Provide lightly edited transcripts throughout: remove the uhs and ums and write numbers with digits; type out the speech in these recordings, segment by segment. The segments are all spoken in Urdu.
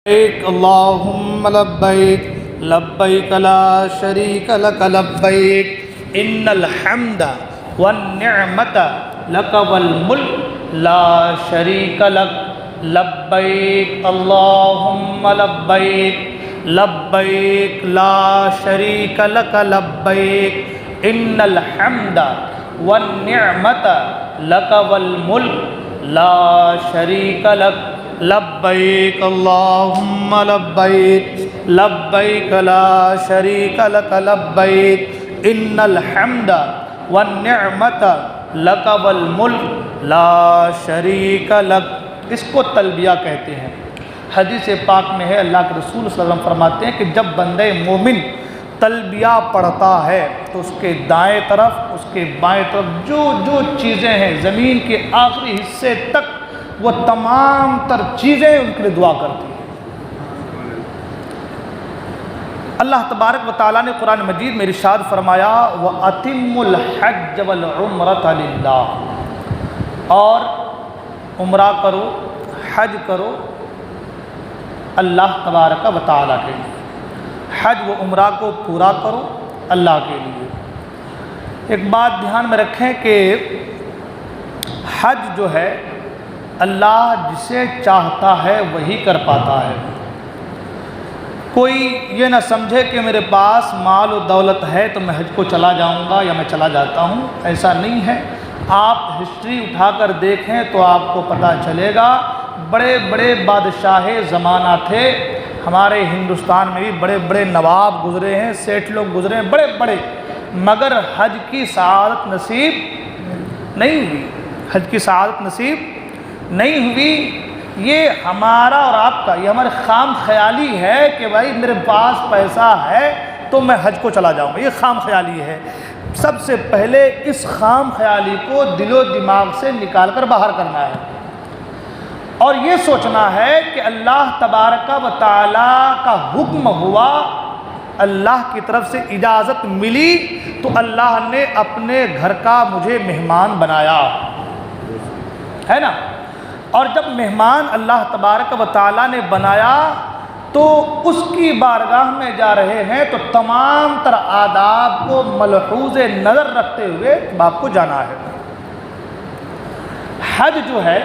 لبیک اللہم لبیک لبیک لا شریک لک لبیک ان الحمد والنعمت لک والملک لا شریک لک لبیک اللہم لبیک لبیک لا شریک لک لبیک ان الحمد والنعمت لک والملک لا شریک لک لبیک اللہم لبیک لبیک لا شریک لک لبیک ان الحمد والنعمت لک والملک لا شریک لک۔ اس کو تلبیہ کہتے ہیں۔ حدیث پاک میں ہے، اللہ کے رسول صلی اللہ علیہ وسلم فرماتے ہیں کہ جب بندہ مومن تلبیہ پڑھتا ہے تو اس کے دائیں طرف اس کے بائیں طرف جو چیزیں ہیں زمین کے آخری حصے تک وہ تمام تر چیزیں ان کے لیے دعا کرتی ہیں۔ اللہ تبارک و تعالیٰ نے قرآن مجید میں ارشاد فرمایا وَأَتِمُّ الْحَجَّ وَالْعُمْرَةَ لِلَّهِ، اور عمرہ کرو، حج کرو اللہ تبارک و تعالیٰ کے لیے، حج و عمرہ کو پورا کرو اللہ کے لیے۔ ایک بات دھیان میں رکھیں کہ حج جو ہے اللہ جسے چاہتا ہے وہی کر پاتا ہے۔ کوئی یہ نہ سمجھے کہ میرے پاس مال و دولت ہے تو میں حج کو چلا جاؤں گا یا میں چلا جاتا ہوں، ایسا نہیں ہے۔ آپ ہسٹری اٹھا کر دیکھیں تو آپ کو پتہ چلے گا بڑے بڑے بادشاہ زمانہ تھے، ہمارے ہندوستان میں بھی بڑے بڑے نواب گزرے ہیں، سیٹھ لوگ گزرے ہیں بڑے بڑے، مگر حج کی سعادت نصیب نہیں ہوئی، حج کی سعادت نصیب نہیں ہوئی۔ یہ ہمارا اور آپ کا، یہ ہمارے خام خیالی ہے کہ بھائی میرے پاس پیسہ ہے تو میں حج کو چلا جاؤں گا، یہ خام خیالی ہے۔ سب سے پہلے اس خام خیالی کو دل و دماغ سے نکال کر باہر کرنا ہے اور یہ سوچنا ہے کہ اللہ تبارک و تعالیٰ کا حکم ہوا، اللہ کی طرف سے اجازت ملی تو اللہ نے اپنے گھر کا مجھے مہمان بنایا ہے نا۔ اور جب مہمان اللہ تبارک و تعالیٰ نے بنایا تو اس کی بارگاہ میں جا رہے ہیں تو تمام تر آداب کو ملحوظ نظر رکھتے ہوئے آپ کو جانا ہے۔ حج جو ہے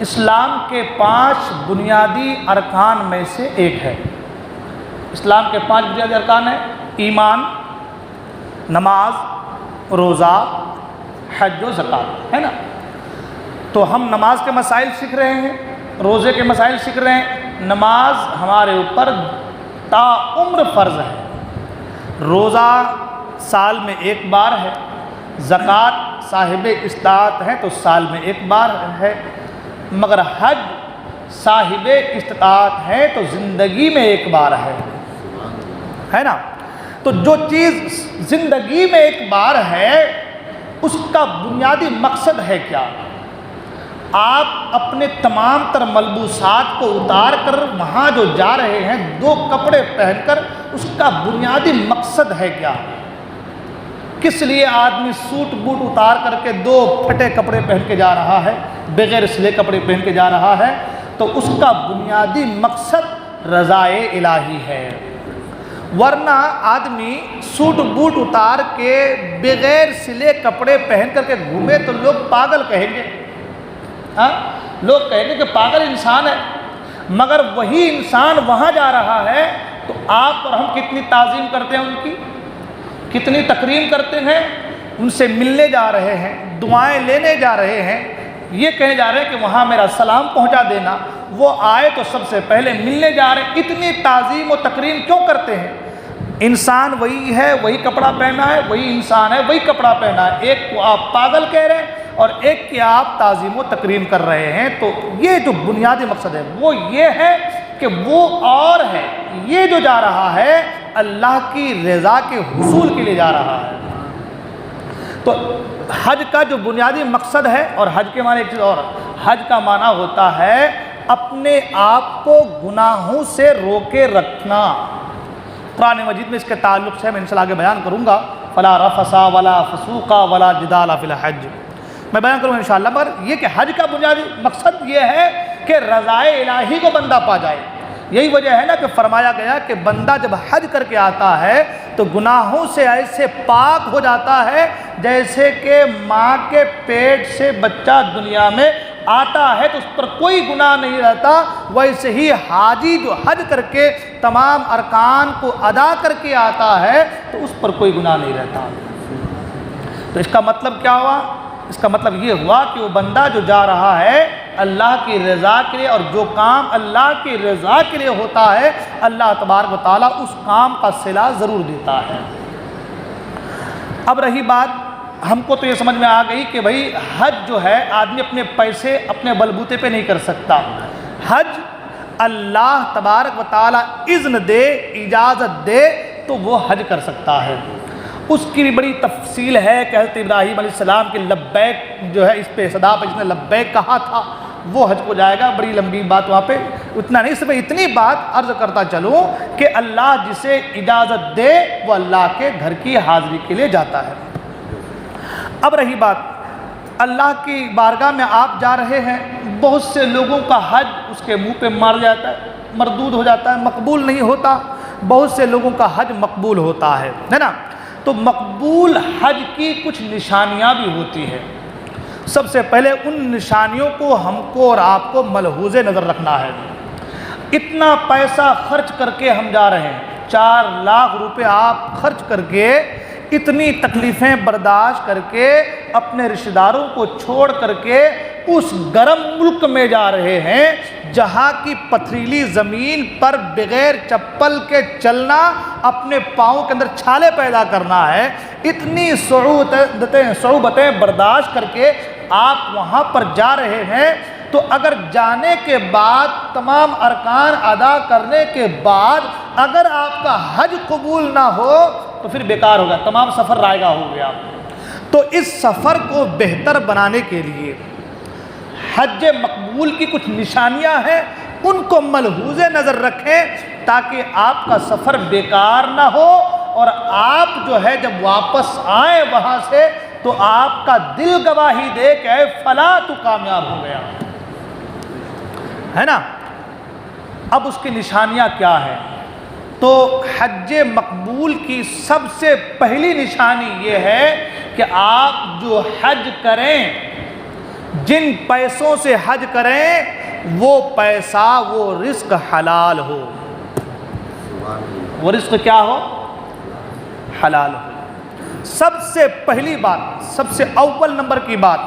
اسلام کے 5 بنیادی ارکان میں سے ایک ہے۔ اسلام کے 5 بنیادی ارکان ہیں: ایمان، نماز، روزہ، حج و زکوٰۃ، ہے نا۔ تو ہم نماز کے مسائل سیکھ رہے ہیں، روزے کے مسائل سیکھ رہے ہیں۔ نماز ہمارے اوپر تا عمر فرض ہے، روزہ سال میں ایک بار ہے، زکوٰۃ صاحب استطاعت ہے تو سال میں ایک بار ہے، مگر حج صاحب استطاعت ہے تو زندگی میں ایک بار ہے نا۔ تو جو چیز زندگی میں ایک بار ہے اس کا بنیادی مقصد ہے کیا؟ آپ اپنے تمام تر ملبوسات کو اتار کر وہاں جو جا رہے ہیں 2 کپڑے پہن کر، اس کا بنیادی مقصد ہے کیا؟ کس لیے آدمی سوٹ بوٹ اتار کر کے 2 پھٹے کپڑے پہن کے جا رہا ہے، بغیر سلے کپڑے پہن کے جا رہا ہے؟ تو اس کا بنیادی مقصد رضائے الہی ہے، ورنہ آدمی سوٹ بوٹ اتار کے بغیر سلے کپڑے پہن کر کے گھومے تو لوگ پاگل کہیں گے، ہاں لوگ کہیں گے کہ پاگل انسان ہے۔ مگر وہی انسان وہاں جا رہا ہے تو آپ اور ہم کتنی تعظیم کرتے ہیں، ان کی کتنی تکریم کرتے ہیں، ان سے ملنے جا رہے ہیں، دعائیں لینے جا رہے ہیں، یہ کہے جا رہے ہیں کہ وہاں میرا سلام پہنچا دینا۔ وہ آئے تو سب سے پہلے ملنے جا رہے ہیں، اتنی تعظیم و تکریم کیوں کرتے ہیں؟ انسان وہی ہے، وہی کپڑا پہنا ہے، وہی انسان ہے، وہی کپڑا پہنا ہے، ایک کو آپ پاگل کہہ رہے ہیں اور ایک کی آپ تعظیم و تکریم کر رہے ہیں۔ تو یہ جو بنیادی مقصد ہے وہ یہ ہے کہ وہ اور ہے، یہ جو جا رہا ہے اللہ کی رضا کے حصول کے لیے جا رہا ہے۔ تو حج کا جو بنیادی مقصد ہے، اور حج کے معنی ایک چیز اور، حج کا معنی ہوتا ہے اپنے آپ کو گناہوں سے روکے رکھنا۔ قرآن مجید میں اس کے تعلق سے میں انشاءاللہ آگے بیان کروں گا، فلا رفث ولا فسوق ولا جدال فی الحج، میں بیان کروں گا انشاءاللہ۔ مگر یہ کہ حج کا بنیادی مقصد یہ ہے کہ رضائے الہی کو بندہ پا جائے۔ یہی وجہ ہے نا کہ فرمایا گیا کہ بندہ جب حج کر کے آتا ہے تو گناہوں سے ایسے پاک ہو جاتا ہے جیسے کہ ماں کے پیٹ سے بچہ دنیا میں آتا ہے تو اس پر کوئی گناہ نہیں رہتا، ویسے ہی حاجی جو حج کر کے تمام ارکان کو ادا کر کے آتا ہے تو اس پر کوئی گناہ نہیں رہتا۔ تو اس کا مطلب کیا ہوا؟ اس کا مطلب یہ ہوا کہ وہ بندہ جو جا رہا ہے اللہ کی رضا کے لیے، اور جو کام اللہ کی رضا کے لیے ہوتا ہے اللہ تبارک و تعالیٰ اس کام کا صلہ ضرور دیتا ہے۔ اب رہی بات، ہم کو تو یہ سمجھ میں آ گئی کہ بھئی حج جو ہے آدمی اپنے پیسے اپنے بلبوتے پہ نہیں کر سکتا، حج اللہ تبارک و تعالیٰ اذن دے، اجازت دے تو وہ حج کر سکتا ہے۔ اس کی بھی بڑی تفصیل ہے کہ حضرت ابراہیم علیہ السلام کے لبیک جو ہے اس پہ صدا پہ جس نے لبیک کہا تھا وہ حج کو جائے گا، بڑی لمبی بات وہاں پہ اتنا نہیں، اس میں اتنی بات عرض کرتا چلوں کہ اللہ جسے اجازت دے وہ اللہ کے گھر کی حاضری کے لیے جاتا ہے۔ اب رہی بات، اللہ کی بارگاہ میں آپ جا رہے ہیں، بہت سے لوگوں کا حج اس کے منہ پہ مار جاتا ہے، مردود ہو جاتا ہے، مقبول نہیں ہوتا، بہت سے لوگوں کا حج مقبول ہوتا ہے نا۔ تو مقبول حج کی کچھ نشانیاں بھی ہوتی ہیں۔ سب سے پہلے ان نشانیوں کو ہم کو اور آپ کو ملحوظ نظر رکھنا ہے۔ اتنا پیسہ خرچ کر کے ہم جا رہے ہیں، 4 لاکھ روپے آپ خرچ کر کے، اتنی تکلیفیں برداشت کر کے، اپنے رشتہ داروں کو چھوڑ کر کے اس گرم ملک میں جا رہے ہیں جہاں کی پتھریلی زمین پر بغیر چپل کے چلنا، اپنے پاؤں کے اندر چھالے پیدا کرنا ہے، اتنی صعوبتیں برداشت کر کے آپ وہاں پر جا رہے ہیں، تو اگر جانے کے بعد تمام ارکان ادا کرنے کے بعد اگر آپ کا حج قبول نہ ہو تو پھر بیکار ہوگا، تمام سفر رائگاں ہو گیا۔ تو اس سفر کو بہتر بنانے کے لیے حج مقبول کی کچھ نشانیاں ہیں، ان کو ملحوظ نظر رکھیں تاکہ آپ کا سفر بیکار نہ ہو، اور آپ جو ہے جب واپس آئیں وہاں سے تو آپ کا دل گواہی دے کہ اے فلاں تو کامیاب ہو گیا، ہے نا۔ اب اس کی نشانیاں کیا ہیں؟ تو حج مقبول کی سب سے پہلی نشانی یہ ہے کہ آپ جو حج کریں، جن پیسوں سے حج کریں، وہ پیسہ، وہ رزق حلال ہو، وہ رزق کیا ہو؟ حلال ہو۔ سب سے پہلی بات، سب سے اول نمبر کی بات،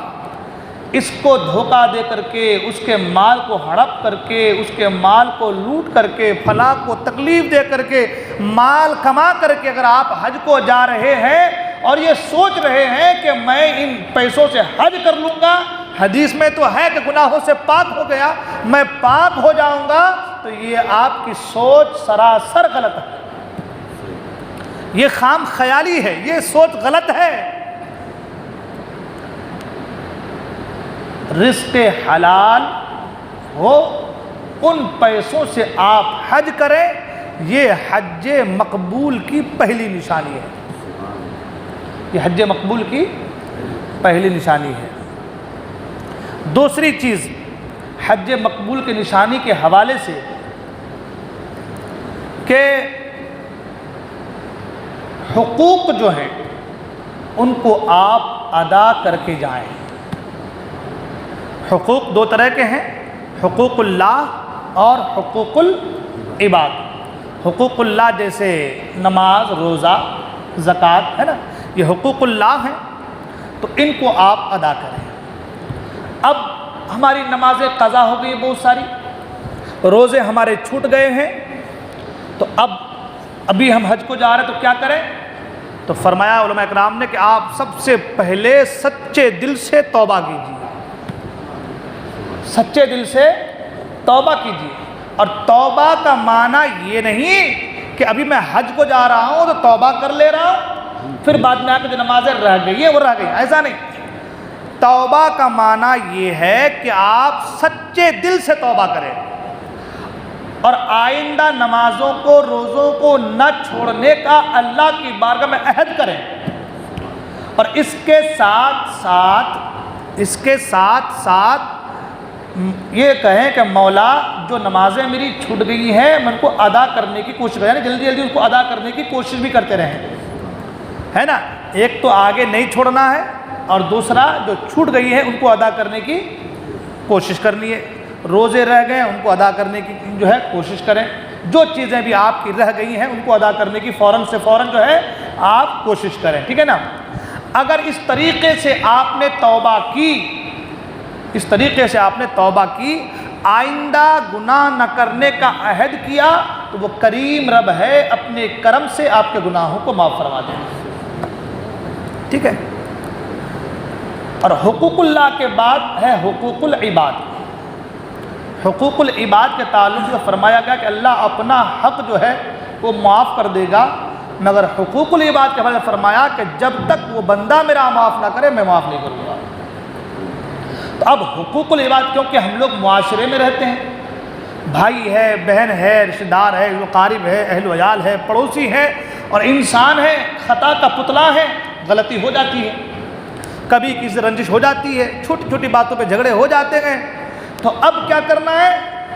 اس کو دھوکہ دے کر کے، اس کے مال کو ہڑپ کر کے، اس کے مال کو لوٹ کر کے، فلاں کو تکلیف دے کر کے، مال کما کر کے اگر آپ حج کو جا رہے ہیں اور یہ سوچ رہے ہیں کہ میں ان پیسوں سے حج کر لوں گا، حدیث میں تو ہے کہ گناہوں سے پاک ہو گیا، میں پاک ہو جاؤں گا، تو یہ آپ کی سوچ سراسر غلط ہے، یہ خام خیالی ہے، یہ سوچ غلط ہے۔ رزق حلال ہو، ان پیسوں سے آپ حج کریں، یہ حج مقبول کی پہلی نشانی ہے، یہ حج مقبول کی پہلی نشانی ہے۔ دوسری چیز حج مقبول کی نشانی کے حوالے سے کہ حقوق جو ہیں ان کو آپ ادا کر کے جائیں۔ حقوق 2 طرح کے ہیں، حقوق اللہ اور حقوق العباد۔ حقوق اللہ جیسے نماز، روزہ، زکوٰۃ، ہے نا، یہ حقوق اللہ ہیں، تو ان کو آپ ادا کریں۔ اب ہماری نمازیں قضا ہو گئی بہت ساری، روزے ہمارے چھوٹ گئے ہیں، تو ابھی ہم حج کو جا رہے ہیں تو کیا کریں؟ تو فرمایا علماء اکرام نے کہ آپ سب سے پہلے سچے دل سے توبہ کیجیے، سچے دل سے توبہ کیجیے۔ اور توبہ کا معنی یہ نہیں کہ ابھی میں حج کو جا رہا ہوں تو توبہ کر لے رہا ہوں، پھر بعد میں آ کے جو نمازیں رہ گئی ہیں وہ رہ گئی، ایسا نہیں۔ توبہ کا معنی یہ ہے کہ آپ سچے دل سے توبہ کریں اور آئندہ نمازوں کو، روزوں کو نہ چھوڑنے کا اللہ کی بارگاہ میں عہد کریں، اور اس کے ساتھ ساتھ یہ کہیں کہ مولا جو نمازیں میری چھوٹ گئی ہیں میں ان کو ادا کرنے کی کوشش کریں، یعنی جلدی جلدی اس کو ادا کرنے کی کوشش بھی کرتے رہیں، ہے نا. ایک تو آگے نہیں چھوڑنا ہے، اور دوسرا جو چھوٹ گئی ہے ان کو ادا کرنے کی کوشش کرنی ہے. روزے رہ گئے ان کو ادا کرنے کی جو ہے کوشش کریں. جو چیزیں بھی آپ کی رہ گئی ہیں ان کو ادا کرنے کی فوراً سے فوراً جو ہے آپ کوشش کریں، ٹھیک ہے نا. اگر اس طریقے سے آپ نے توبہ کی، اس طریقے سے آپ نے توبہ کی، آئندہ گناہ نہ کرنے کا عہد کیا، تو وہ کریم رب ہے، اپنے کرم سے آپ کے گناہوں کو معاف فرما دیں، ٹھیک ہے. اور حقوق اللہ کے بعد ہے حقوق العباد. حقوق العباد کے تعلق سے فرمایا گیا کہ اللہ اپنا حق جو ہے وہ معاف کر دے گا، مگر حقوق العباد کے بارے میں فرمایا کہ جب تک وہ بندہ میرا معاف نہ کرے میں معاف نہیں کروں گا. تو اب حقوق العباد، کیونکہ ہم لوگ معاشرے میں رہتے ہیں، بھائی ہے، بہن ہے، رشتہ دار ہے، قارب ہے، اہل و عیال ہے، پڑوسی ہے، اور انسان ہے، خطا کا پتلا ہے، غلطی ہو جاتی ہے، کبھی کسی سے رنجش ہو جاتی ہے، چھوٹی چھوٹی باتوں پہ جھگڑے ہو جاتے ہیں. تو اب کیا کرنا ہے؟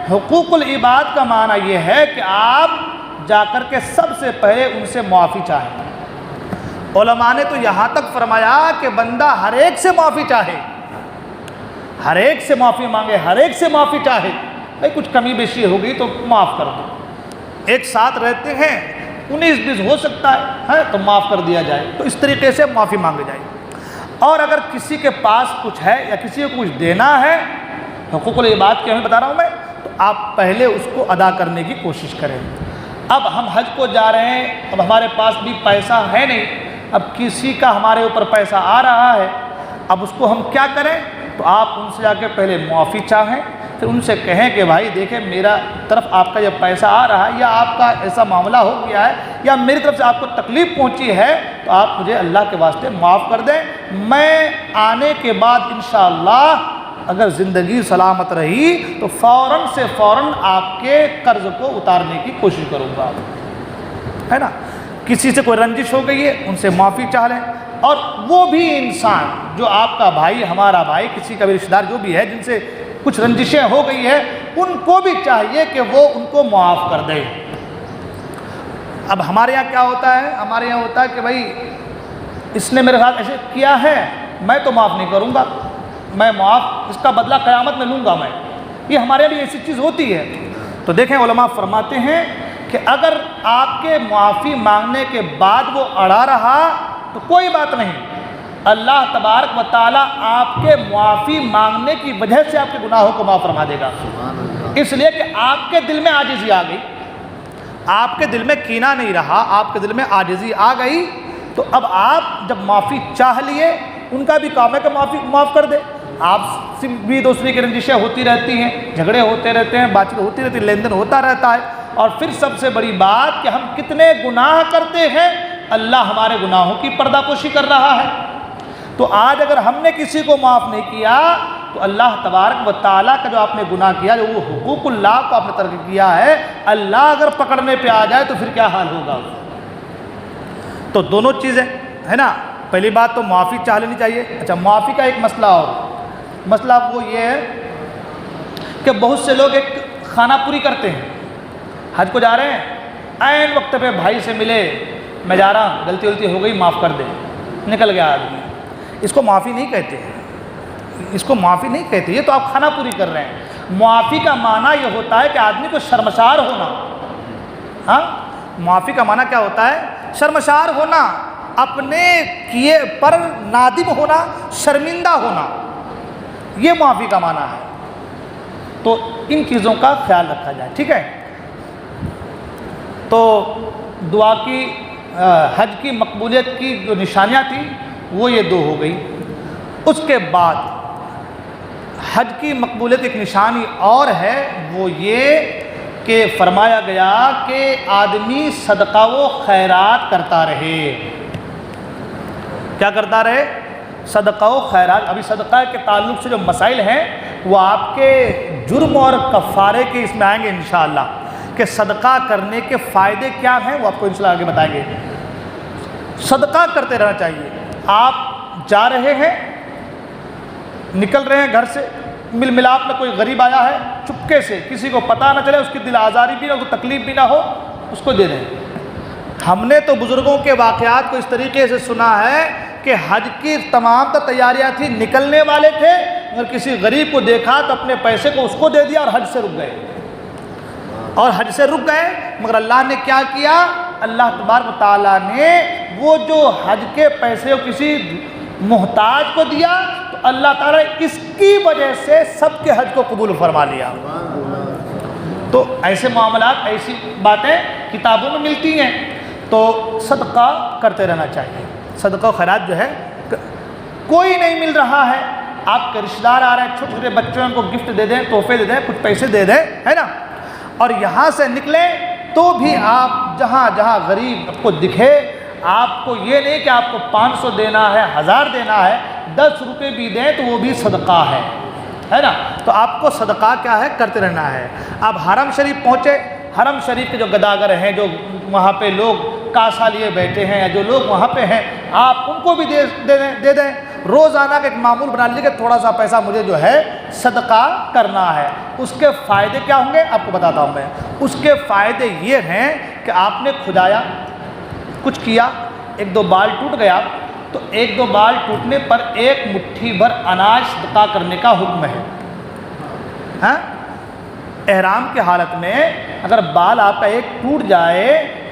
حقوق العباد کا معنی یہ ہے کہ آپ جا کر کے سب سے پہلے ان سے معافی چاہیں. علماء نے تو یہاں تک فرمایا کہ بندہ ہر ایک سے معافی چاہے، ہر ایک سے معافی مانگے، ہر ایک سے معافی چاہے. بھائی کچھ کمی بیشی ہو گئی تو معاف کر دو، ایک ساتھ رہتے ہیں 19-20 ہو سکتا ہے تو معاف کر دیا جائے. تو اس طریقے سے معافی مانگی جائے. اور اگر کسی کے پاس کچھ ہے یا کسی کو کچھ دینا ہے، حقوق العباد کے ہمیں بتا رہا ہوں میں، تو آپ پہلے اس کو ادا کرنے کی کوشش کریں. اب ہم حج کو جا رہے ہیں، اب ہمارے پاس بھی پیسہ ہے نہیں، اب کسی کا ہمارے اوپر پیسہ آ رہا ہے، اب اس کو ہم کیا کریں؟ تو آپ ان سے جا کے پہلے معافی چاہیں، پھر ان سے کہیں کہ بھائی دیکھیں میرا طرف آپ کا جب پیسہ آ رہا ہے یا آپ کا ایسا معاملہ ہو گیا ہے یا میری طرف سے آپ کو تکلیف پہنچی ہے تو آپ مجھے اللہ کے واسطے معاف کر دیں. میں آنے کے بعد انشاءاللہ اگر زندگی سلامت رہی تو فوراً سے فوراً آپ کے قرض کو اتارنے کی کوشش کروں گا، ہے نا. کسی سے کوئی رنجش ہو گئی ہے ان سے معافی چاہ لیں. اور وہ بھی انسان جو آپ کا بھائی، ہمارا بھائی، کسی کا بھی رشتہ دار جو بھی ہے جن سے کچھ رنجشیں ہو گئی ہے، ان کو بھی چاہیے کہ وہ ان کو معاف کر دے. اب ہمارے یہاں کیا ہوتا ہے؟ ہمارے یہاں ہوتا ہے کہ بھائی اس نے میرے ساتھ ایسے کیا ہے، میں تو معاف نہیں کروں گا، میں معاف، اس کا بدلہ قیامت میں لوں گا میں. یہ ہمارے لیے ایسی چیز ہوتی ہے. تو دیکھیں علماء فرماتے ہیں کہ اگر آپ کے معافی مانگنے کے بعد وہ اڑا رہا تو کوئی بات نہیں، اللہ تبارک و تعالیٰ آپ کے معافی مانگنے کی وجہ سے آپ کے گناہوں کو معاف فرما دے گا. اس لیے کہ آپ کے دل میں عاجزی آ گئی، آپ کے دل میں کینہ نہیں رہا، آپ کے دل میں عاجزی آ گئی. تو اب آپ جب معافی چاہ لیے، ان کا بھی کام ہے کہ معاف کر دے. آپ سے بھی دوسری کی رنجشیں ہوتی رہتی ہیں، جھگڑے ہوتے رہتے ہیں، بات چیت ہوتی رہتی ہے، لین دین ہوتا رہتا ہے. اور پھر سب سے بڑی بات کہ ہم کتنے گناہ کرتے ہیں، اللہ ہمارے گناہوں کی پردہ پوشی کر رہا ہے. تو آج اگر ہم نے کسی کو معاف نہیں کیا تو اللہ تبارک و تعالیٰ کا جو آپ نے گناہ کیا، جو وہ حقوق اللہ کو آپ نے ترک کیا ہے، اللہ اگر پکڑنے پہ آ جائے تو پھر کیا حال ہوگا. تو دونوں چیزیں ہے نا. پہلی بات تو معافی چاہ لینی چاہیے. اچھا، معافی کا ایک مسئلہ اور مسئلہ وہ یہ ہے کہ بہت سے لوگ ایک خانہ پوری کرتے ہیں. حج کو جا رہے ہیں، عین وقت پہ بھائی سے ملے، میں جا رہا ہوں، غلطی ہو گئی، معاف کر دے، نکل گیا آدمی. اس کو معافی نہیں کہتے ہیں، اس کو معافی نہیں کہتے، یہ تو آپ خانہ پوری کر رہے ہیں. معافی کا معنی یہ ہوتا ہے کہ آدمی کو شرمسار ہونا. ہاں، معافی کا معنی کیا ہوتا ہے؟ شرمسار ہونا، اپنے کیے پر نادم ہونا، شرمندہ ہونا، یہ معافی کا معنی ہے. تو ان چیزوں کا خیال رکھا جائے، ٹھیک ہے. تو دعا کی، حج کی مقبولیت کی جو نشانیاں تھیں وہ یہ دو ہو گئی. اس کے بعد حج کی مقبولیت ایک نشانی اور ہے، وہ یہ کہ فرمایا گیا کہ آدمی صدقہ و خیرات کرتا رہے. کیا کرتا رہے؟ صدقہ و خیرات. ابھی صدقہ کے تعلق سے جو مسائل ہیں وہ آپ کے جرم اور کفارے کے اس میں آئیں گے انشاءاللہ، کہ صدقہ کرنے کے فائدے کیا ہیں وہ آپ کو انشاءاللہ آگے بتائیں گے. صدقہ کرتے رہنا چاہیے. آپ جا رہے ہیں، نکل رہے ہیں گھر سے، مل ملاپ میں کوئی غریب آیا ہے، چپکے سے کسی کو پتہ نہ چلے، اس کی دل آزاری بھی نہ، اس کو تکلیف بھی نہ ہو، اس کو دے دیں۔ ہم نے تو بزرگوں کے واقعات کو اس طریقے سے سنا ہے کہ حج کی تمام تو تیاریاں تھیں، نکلنے والے تھے، اگر کسی غریب کو دیکھا تو اپنے پیسے کو اس کو دے دیا اور حج سے رک گئے، مگر اللہ نے کیا کیا؟ اللہ تبارک و تعالیٰ نے وہ جو حج کے پیسے کو کسی محتاج کو دیا تو اللہ تعالیٰ نے اس کی وجہ سے سب کے حج کو قبول فرما لیا۔ تو ایسے معاملات، ایسی باتیں کتابوں میں ملتی ہیں، تو صدقہ کرتے رہنا چاہیے۔ صدقہ و خیرات جو ہے، کوئی نہیں مل رہا ہے، آپ کے رشتہ دار آ رہے ہیں، چھوٹے چھوٹے بچوں کو گفٹ دے دیں، تحفے دے دیں، کچھ پیسے دے دیں، ہے نا، اور یہاں سے نکلیں تو بھی آپ جہاں جہاں غریب آپ کو دکھے، آپ کو یہ نہیں کہ آپ کو 500 دینا ہے، 1000 دینا ہے، 10 روپے بھی دیں تو وہ بھی صدقہ ہے نا۔ تو آپ کو صدقہ کیا ہے؟ کرتے رہنا ہے۔ آپ حرم شریف پہنچے، حرم شریف کے جو گداگر ہیں، جو وہاں پہ لوگ کاسا لیے بیٹھے ہیں، یا جو لوگ وہاں پہ ہیں، آپ ان کو بھی دے دیں۔ روزانہ کا ایک معمول بنا لیجیے کہ تھوڑا سا پیسہ مجھے جو ہے صدقہ کرنا ہے۔ اس کے فائدے کیا ہوں گے آپ کو بتاتا ہوں میں۔ اس کے فائدے یہ ہیں کہ آپ نے کھدایا، کچھ کیا، 1-2 بال ٹوٹ گیا، تو 1-2 بال ٹوٹنے پر 1 مٹھی بھر اناج صدقہ کرنے کا حکم ہے۔ ہاں، احرام کی حالت میں اگر بال آپ کا ایک ٹوٹ جائے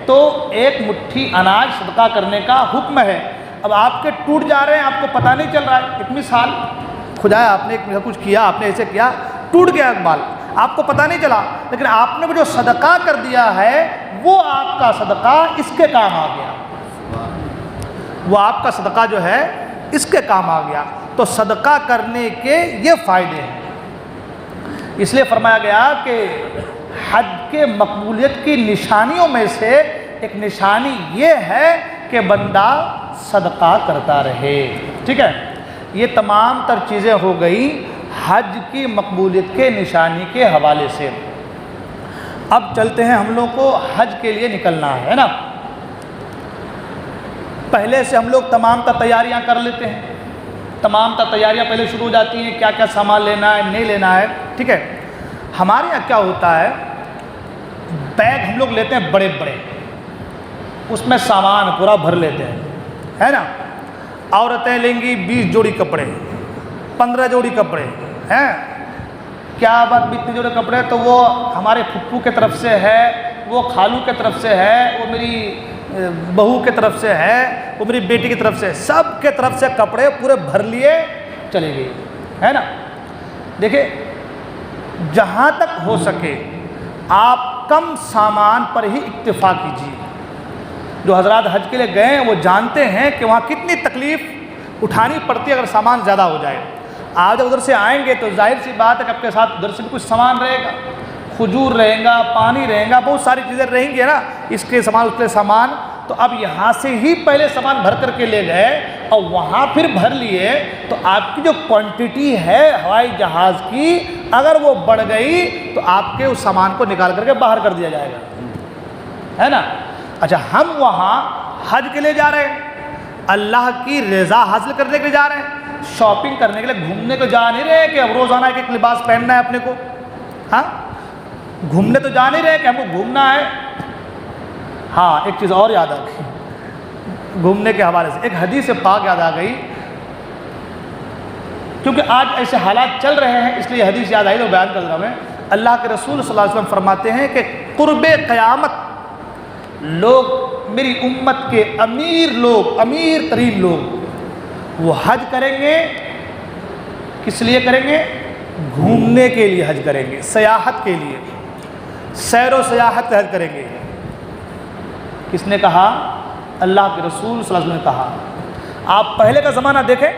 تو 1 مٹھی اناج صدقہ کرنے کا حکم ہے۔ اب آپ کے ٹوٹ جا رہے ہیں، آپ کو پتہ نہیں چل رہا ہے، ایک مثال کھدایا آپ نے، کچھ کیا آپ نے، ایسے کیا، ٹوٹ گیا ایک بال، آپ کو پتہ نہیں چلا، لیکن آپ نے وہ جو صدقہ کر دیا ہے وہ آپ کا صدقہ اس کے کام آ گیا، وہ آپ کا صدقہ جو ہے اس کے کام آ گیا۔ تو صدقہ کرنے کے یہ فائدے ہیں، اس لیے فرمایا گیا کہ حج کے مقبولیت کی نشانیوں میں سے ایک نشانی یہ ہے کہ بندہ صدقہ کرتا رہے۔ ٹھیک ہے، یہ تمام تر چیزیں ہو گئی حج کی مقبولیت کے نشانی کے حوالے سے۔ اب چلتے ہیں، ہم لوگ کو حج کے لیے نکلنا ہے نا، پہلے سے ہم لوگ تمام تر تیاریاں کر لیتے ہیں، تمام تر تیاریاں پہلے شروع ہو جاتی ہیں، کیا کیا سامان لینا ہے، نہیں لینا ہے۔ ٹھیک ہے، ہمارے یہاں کیا ہوتا ہے، بیگ ہم لوگ لیتے ہیں بڑے بڑے، اس میں سامان پورا بھر لیتے ہیں، ہے نا۔ عورتیں لیں گی 20 جوڑی کپڑے، 15 جوڑی کپڑے ہیں، کیا بات، 20 جوڑے کپڑے تو وہ ہمارے پھپھو کے طرف سے ہے، وہ خالو کے طرف سے ہے، وہ میری بہو کے طرف سے ہے، وہ میری بیٹی کی طرف سے، سب کے طرف سے کپڑے پورے بھر لیے چلے گئے، ہے نا۔ دیکھیں، جہاں تک ہو سکے آپ کم سامان پر ہی اکتفا کیجیے۔ جو حضرات حج کے لیے گئے ہیں وہ جانتے ہیں کہ وہاں کتنی تکلیف اٹھانی پڑتی ہے اگر سامان زیادہ ہو جائے۔ آپ جب ادھر سے آئیں گے تو ظاہر سی بات ہے کہ آپ کے ساتھ ادھر سے بھی کچھ سامان رہے گا، کھجور رہے گا، پانی رہے گا، بہت ساری چیزیں رہیں گی نا، اس کے سامان اس کے سامان۔ تو اب یہاں سے ہی پہلے سامان بھر کر کے لے گئے اور وہاں پھر بھر لیے، تو آپ کی جو کوانٹٹی ہے ہوائی جہاز کی اگر وہ بڑھ گئی تو آپ کے اس سامان کو نکال کر کے باہر کر دیا جائے گا، ہے نا۔ اچھا، ہم وہاں حج کے لیے جا رہے ہیں، اللہ کی رضا حاصل کرنے کے لیے جا رہے ہیں، شاپنگ کرنے کے لیے، گھومنے کو جا نہیں رہے کہ اب روزانہ ایک لباس پہننا ہے اپنے کو، ہاں، گھومنے تو جا نہیں رہے کہ ہم کو گھومنا ہے۔ ہاں، ایک چیز اور یاد آ گئی گھومنے کے حوالے سے، ایک حدیث پاک یاد آ گئی، کیونکہ آج ایسے حالات چل رہے ہیں اس لیے حدیث یاد آئی تو بیان کر رہا ہوں میں۔ اللہ کے رسول صلی اللہ علیہ وسلم فرماتے ہیں کہ قرب قیامت لوگ، میری امت کے امیر لوگ، امیر ترین لوگ، وہ حج کریں گے، کس لیے کریں گے؟ گھومنے کے لیے حج کریں گے، سیاحت کے لیے، سیر و سیاحت کا حج کریں گے۔ کس نے کہا؟ اللہ کے رسول صلی اللہ علیہ وسلم نے کہا۔ آپ پہلے کا زمانہ دیکھیں،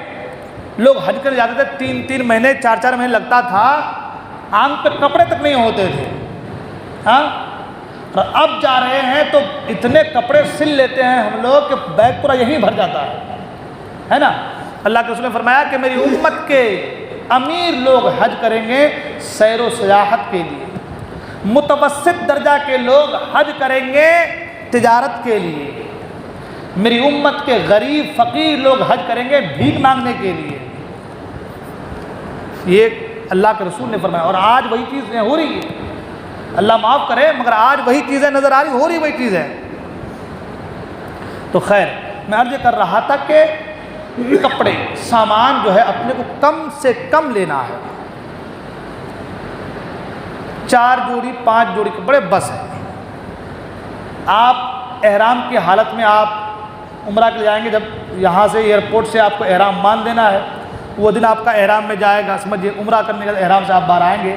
لوگ حج کرنے جاتے تھے، 3 مہینے 4 مہینے لگتا تھا، آنکھ پہ کپڑے تک نہیں ہوتے تھے، ہاں، اور اب جا رہے ہیں تو اتنے کپڑے سل لیتے ہیں ہم لوگ کہ بیگ پورا یہیں بھر جاتا ہے نا۔ اللہ کے رسول نے فرمایا کہ میری امت کے امیر لوگ حج کریں گے سیر و سیاحت کے لیے، متوسط درجہ کے لوگ حج کریں گے تجارت کے لیے، میری امت کے غریب فقیر لوگ حج کریں گے بھیک مانگنے کے لیے۔ یہ اللہ کے رسول نے فرمایا، اور آج وہی چیزیں ہو رہی ہیں، اللہ معاف کرے مگر آج وہی چیزیں نظر آ رہی، ہو رہی وہی چیزیں۔ تو خیر میں عرض کر رہا تھا کہ کپڑے سامان جو ہے اپنے کو کم سے کم لینا ہے، 4 جوڑی 5 جوڑی کپڑے بس ہے۔ آپ احرام کی حالت میں آپ عمرہ کے لیے جائیں گے، جب یہاں سے ایئرپورٹ سے آپ کو احرام باندھ دینا ہے، وہ دن آپ کا احرام میں جائے گا، سمجھیے عمرہ کرنے کے احرام سے آپ باہر آئیں گے،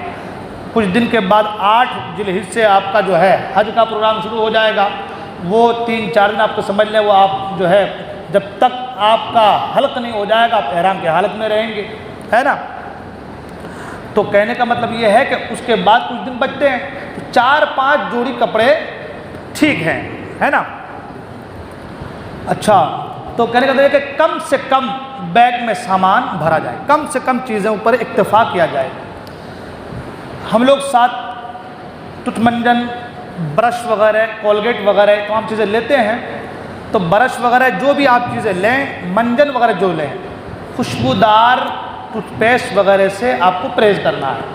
کچھ دن کے بعد 8 ذی الحجہ سے آپ کا جو ہے حج کا پروگرام شروع ہو جائے گا، وہ 3-4 دن آپ کو سمجھ لیں، وہ آپ جو ہے جب تک آپ کا حلق نہیں ہو جائے گا آپ احرام کی حالت میں رہیں گے، ہے نا۔ تو کہنے کا مطلب یہ ہے کہ اس کے بعد کچھ دن بچتے ہیں، تو 4-5 جوڑی کپڑے ٹھیک ہیں، ہے نا۔ اچھا، تو کہنے کا مطلب ہے کہ کم سے کم بیگ میں سامان بھرا جائے، کم سے کم چیزوں پر اکتفا کیا جائے۔ ہم لوگ ساتھ ٹوتھ منجن، برش وغیرہ، کولگیٹ وغیرہ تمام چیزیں لیتے ہیں، تو برش وغیرہ جو بھی آپ چیزیں لیں، منجن وغیرہ جو لیں، خوشبودار ٹوتھ پیسٹ وغیرہ سے آپ کو پرہیز کرنا ہے۔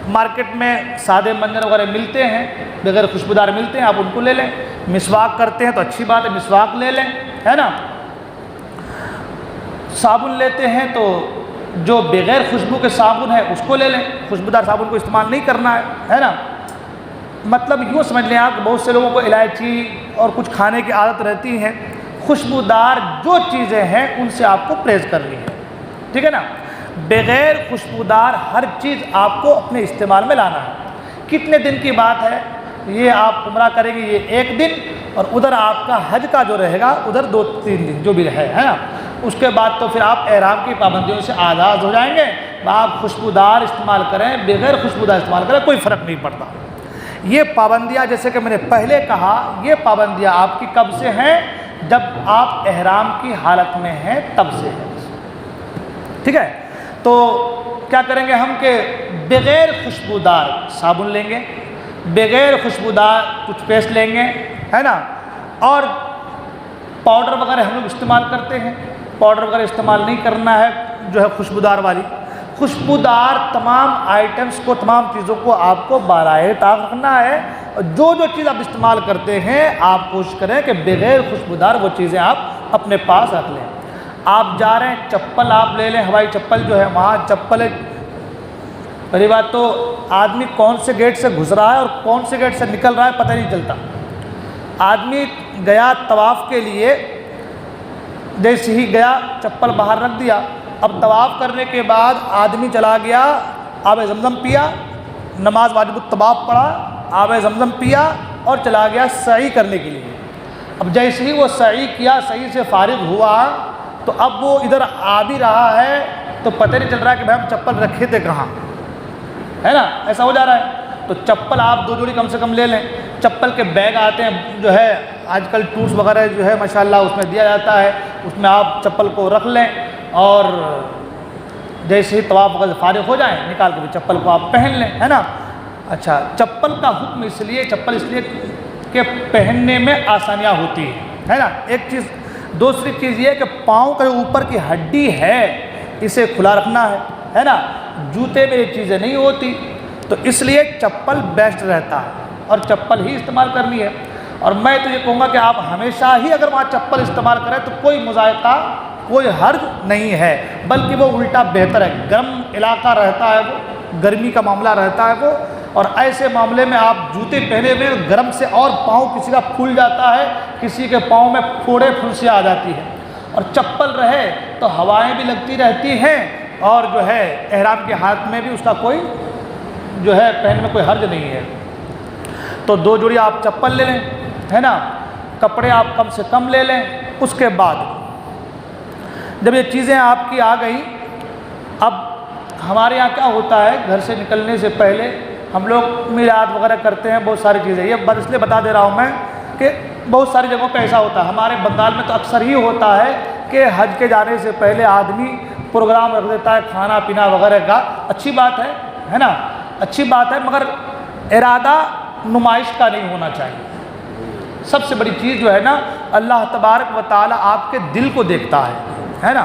مارکیٹ میں سادے منجن وغیرہ ملتے ہیں، بغیر خوشبودار ملتے ہیں، آپ ان کو لے لیں۔ مسواک کرتے ہیں تو اچھی بات ہے، مسواک لے لیں، ہے نا۔ صابن لیتے ہیں تو جو بغیر خوشبو کے صابن ہے اس کو لے لیں، خوشبودار صابن کو استعمال نہیں کرنا ہے نا۔ مطلب یوں سمجھ لیں آپ کہ بہت سے لوگوں کو الائچی اور کچھ کھانے کی عادت رہتی ہے، خوشبودار جو چیزیں ہیں ان سے آپ کو پرہیز کرنی ہے، ٹھیک ہے نا۔ بغیر خوشبودار ہر چیز آپ کو اپنے استعمال میں لانا ہے۔ کتنے دن کی بات ہے، یہ آپ عمرہ کریں گے یہ 1 دن، اور ادھر آپ کا حج کا جو رہے گا ادھر 2-3 دن جو بھی ہے نا۔ اس کے بعد تو پھر آپ احرام کی پابندیوں سے آزاد ہو جائیں گے، آپ خوشبودار استعمال کریں بغیر خوشبودار استعمال کریں کوئی فرق نہیں پڑتا۔ یہ پابندیاں جیسے کہ میں نے پہلے کہا، یہ پابندیاں آپ کی کب سے ہیں؟ جب آپ احرام کی حالت میں ہیں تب سے ہے، ٹھیک ہے۔ تو کیا کریں گے ہم کہ بغیر خوشبودار صابن لیں گے، بغیر خوشبودار ٹوتھ پیسٹ لیں گے، ہے نا۔ اور پاؤڈر وغیرہ ہم لوگ استعمال کرتے ہیں، پاؤڈر وغیرہ استعمال نہیں کرنا ہے جو ہے خوشبودار والی۔ خوشبودار تمام آئٹمس کو، تمام چیزوں کو آپ کو بالائے طاق رکھنا ہے، اور جو چیز آپ استعمال کرتے ہیں آپ کوشش کریں کہ بغیر خوشبودار وہ چیزیں آپ اپنے پاس رکھ لیں۔ آپ جا رہے ہیں، چپل آپ لے لیں، ہوائی چپل جو ہے، وہاں چپل پہلی بات تو آدمی کون سے گیٹ سے گھس رہا ہے اور کون سے گیٹ سے نکل رہا ہے پتہ نہیں چلتا۔ آدمی گیا طواف کے لیے، جیسے ہی گیا چپل باہر رکھ دیا، اب طواف کرنے کے بعد آدمی چلا گیا، آب زمزم پیا، نماز واجب الطواف پڑھا، آب زمزم پیا اور چلا گیا سعی کرنے کے لیے۔ اب جیسے ہی وہ سعی کیا، سعی سے فارغ ہوا، تو اب وہ ادھر آ بھی رہا ہے تو پتہ نہیں چل رہا کہ بھائی ہم چپل رکھے تھے کہاں، ہے نا، ایسا ہو جا رہا ہے۔ تو چپل آپ 2 جوڑی کم سے کم لے لیں۔ چپل کے بیگ آتے ہیں جو ہے آج کل ٹورس وغیرہ جو ہے ماشاءاللہ اس میں دیا جاتا ہے، اس میں آپ چپل کو رکھ لیں، اور جیسے ہی طواف وغیرہ فارغ ہو جائیں نکال کے بھی چپل کو آپ پہن لیں، ہے نا۔ اچھا، چپل کا حکم اس لیے کہ پہننے میں آسانیاں ہوتی ہے نا، ایک چیز۔ دوسری چیز یہ کہ پاؤں کا جو اوپر کی ہڈی ہے اسے کھلا رکھنا ہے نا، جوتے میں یہ چیزیں نہیں ہوتی، تو اس لیے چپل بیسٹ رہتا ہے اور چپل ہی استعمال کرنی ہے۔ اور میں تو یہ کہوں گا کہ آپ ہمیشہ ہی اگر وہاں چپل استعمال کریں تو کوئی مذائقہ، کوئی حرج نہیں ہے، بلکہ وہ الٹا بہتر ہے۔ گرم علاقہ رہتا ہے، وہ گرمی کا معاملہ رہتا ہے وہ، اور ایسے معاملے میں آپ جوتے پہنے ہوئے گرم سے اور پاؤں کسی کا پھول جاتا ہے، کسی کے پاؤں میں پھوڑے پھنسیاں آ جاتی ہیں، اور چپل رہے تو ہوائیں بھی لگتی رہتی ہیں، اور جو ہے احرام کے ہاتھ میں بھی اس کا کوئی جو ہے پہننے میں کوئی حرج نہیں ہے۔ تو 2 جوڑی آپ چپل لے لیں، ہے نا، کپڑے آپ کم سے کم لے لیں۔ اس کے بعد جب یہ چیزیں آپ کی آ گئیں، اب ہمارے یہاں کیا ہوتا ہے، گھر سے نکلنے سے پہلے ہم لوگ میلاد وغیرہ کرتے ہیں، بہت ساری چیزیں، یہ اس لیے بتا دے رہا ہوں میں کہ بہت ساری جگہوں پہ ایسا ہوتا ہے، ہمارے بنگال میں تو اکثر ہی ہوتا ہے کہ حج کے جانے سے پہلے آدمی پروگرام رکھ دیتا ہے کھانا پینا وغیرہ کا۔ اچھی بات ہے نا، اچھی بات ہے، مگر ارادہ نمائش کا نہیں ہونا چاہیے۔ سب سے بڑی چیز جو ہے نا، اللہ تبارک و تعالی آپ کے دل کو دیکھتا ہے نا۔